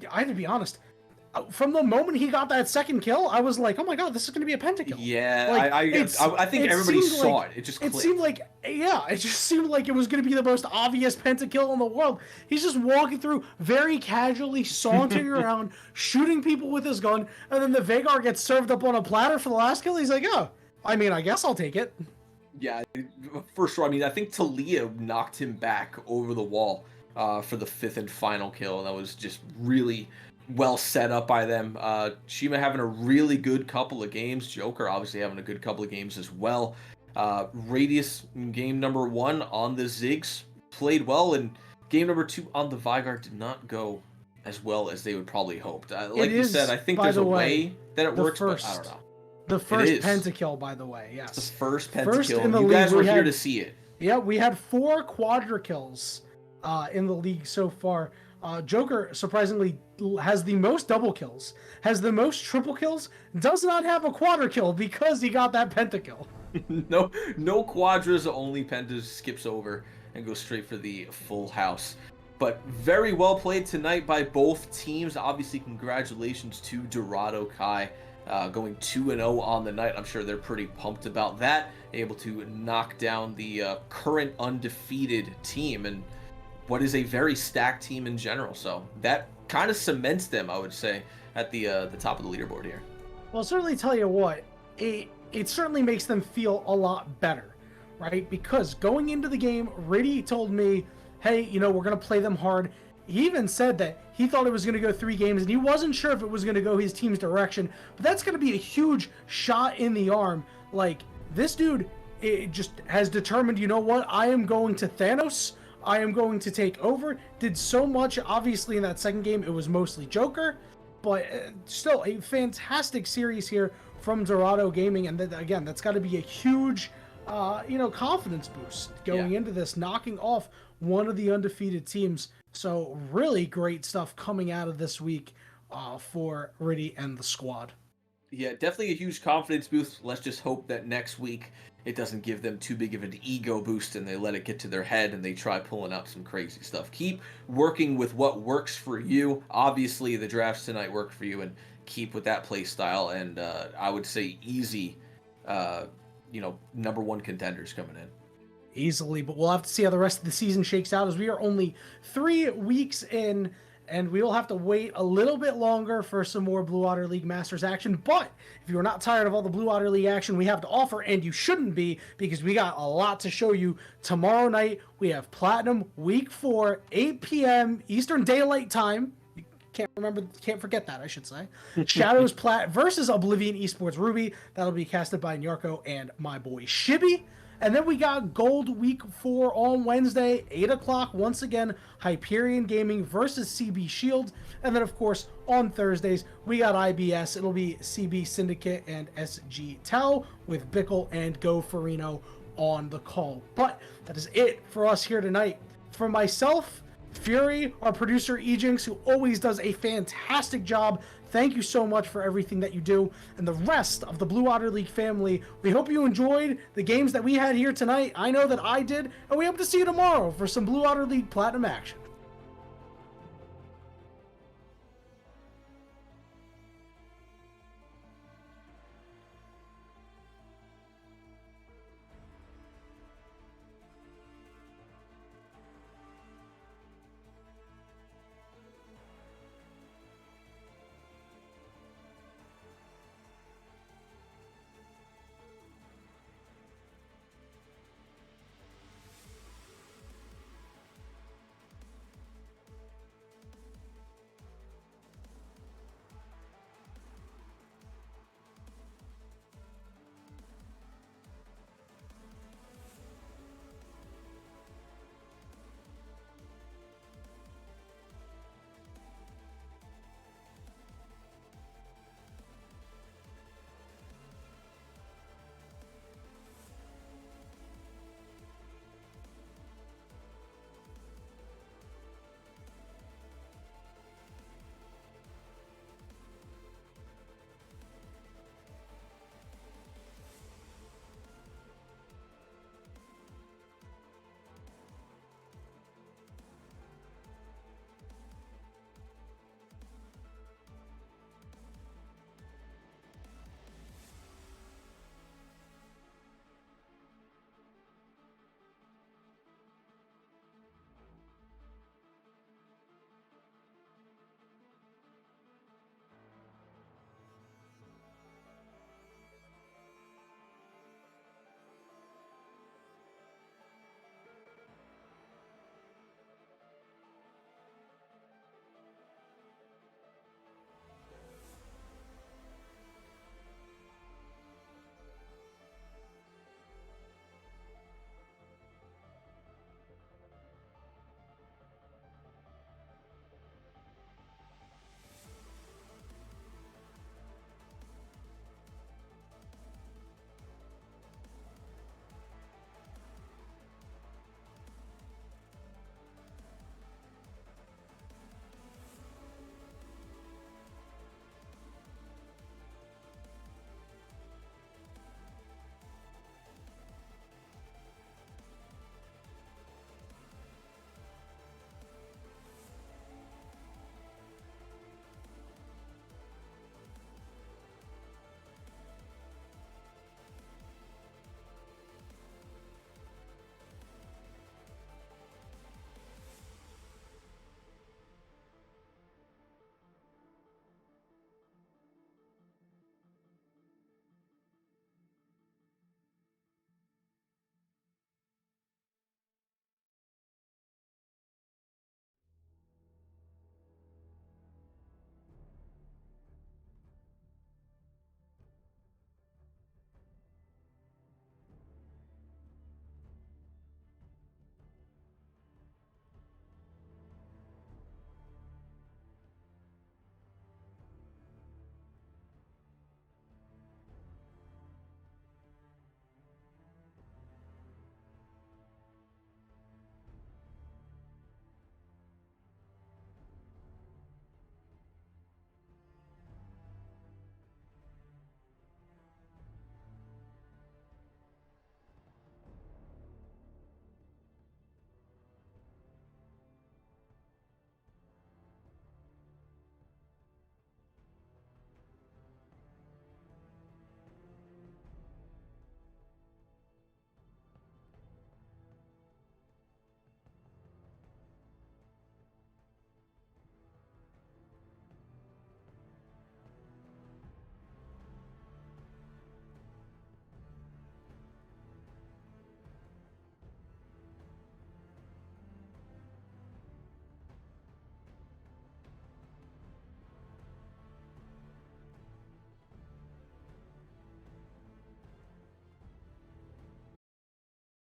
I have to be honest, from the moment he got that second kill, I was like, oh my god, this is going to be a pentakill. Yeah, like, I think everybody saw it. It just clicked. It seemed like, yeah, it just seemed like it was going to be the most obvious pentakill in the world. He's just walking through, very casually sauntering around, shooting people with his gun, and then the Veigar gets served up on a platter for the last kill. He's like, oh, I mean, I guess I'll take it. Yeah, for sure. I mean, I think Talia knocked him back over the wall for the 5th and final kill. That was just really well set up by them. Shima having a really good couple of games. Joker obviously having a good couple of games as well. Radius in game number 1 on the Ziggs played well, and game number 2 on the Veigar did not go as well as they would probably hoped. Like you said, I think there's a way that it works, but I don't know. The first pentakill, by the way, yes. The first pentakill. In the you league, guys were here to see it. Yeah, we had 4 quadra kills in the league so far. Joker, surprisingly, has the most double kills, has the most triple kills, does not have a quadra kill because he got that pentakill. no quadras, only pentas, skips over and goes straight for the full house. But very well played tonight by both teams. Obviously, congratulations to Dorado Kai. Going 2-0 on the night. I'm sure they're pretty pumped about that. Able to knock down the current undefeated team and what is a very stacked team in general. So that kind of cements them, I would say, at the top of the leaderboard here. Well, I'll certainly tell you what, it certainly makes them feel a lot better, right? Because going into the game, Riddy told me, hey, you know, we're going to play them hard. He even said that he thought it was going to go 3 games, and he wasn't sure if it was going to go his team's direction. But that's going to be a huge shot in the arm. Like, this dude just has determined, you know what, I am going to Thanos. I am going to take over. Did so much. Obviously, in that second game, it was mostly Joker. But still, a fantastic series here from Dorado Gaming. And again, that's got to be a huge, confidence boost going into this, knocking off one of the undefeated teams. So really great stuff coming out of this week for Riddy and the squad. Yeah, definitely a huge confidence boost. Let's just hope that next week it doesn't give them too big of an ego boost and they let it get to their head and they try pulling out some crazy stuff. Keep working with what works for you. Obviously, the drafts tonight work for you, and keep with that play style. And I would say easy, number 1 contenders coming in. Easily, but we'll have to see how the rest of the season shakes out, as we are only 3 weeks in, and we will have to wait a little bit longer for some more Blue Water League Masters action. But if you are not tired of all the Blue Water League action we have to offer, and you shouldn't be, because we got a lot to show you tomorrow night, we have Platinum Week 4, 8 p.m. Eastern Daylight Time. Can't forget that, I should say. Shadows Plat versus Oblivion Esports Ruby. That'll be casted by Nyarko and my boy Shibby. And then we got Gold Week 4 on Wednesday, 8 o'clock. Once again, Hyperion Gaming versus CB Shield. And then, of course, on Thursdays, we got IBS. It'll be CB Syndicate and SG Tau with Bickle and Go Farino on the call. But that is it for us here tonight. For myself, Fury, our producer Ejinx, who always does a fantastic job. Thank you so much for everything that you do. And the rest of the Blue Water League family, we hope you enjoyed the games that we had here tonight. I know that I did. And we hope to see you tomorrow for some Blue Water League Platinum action.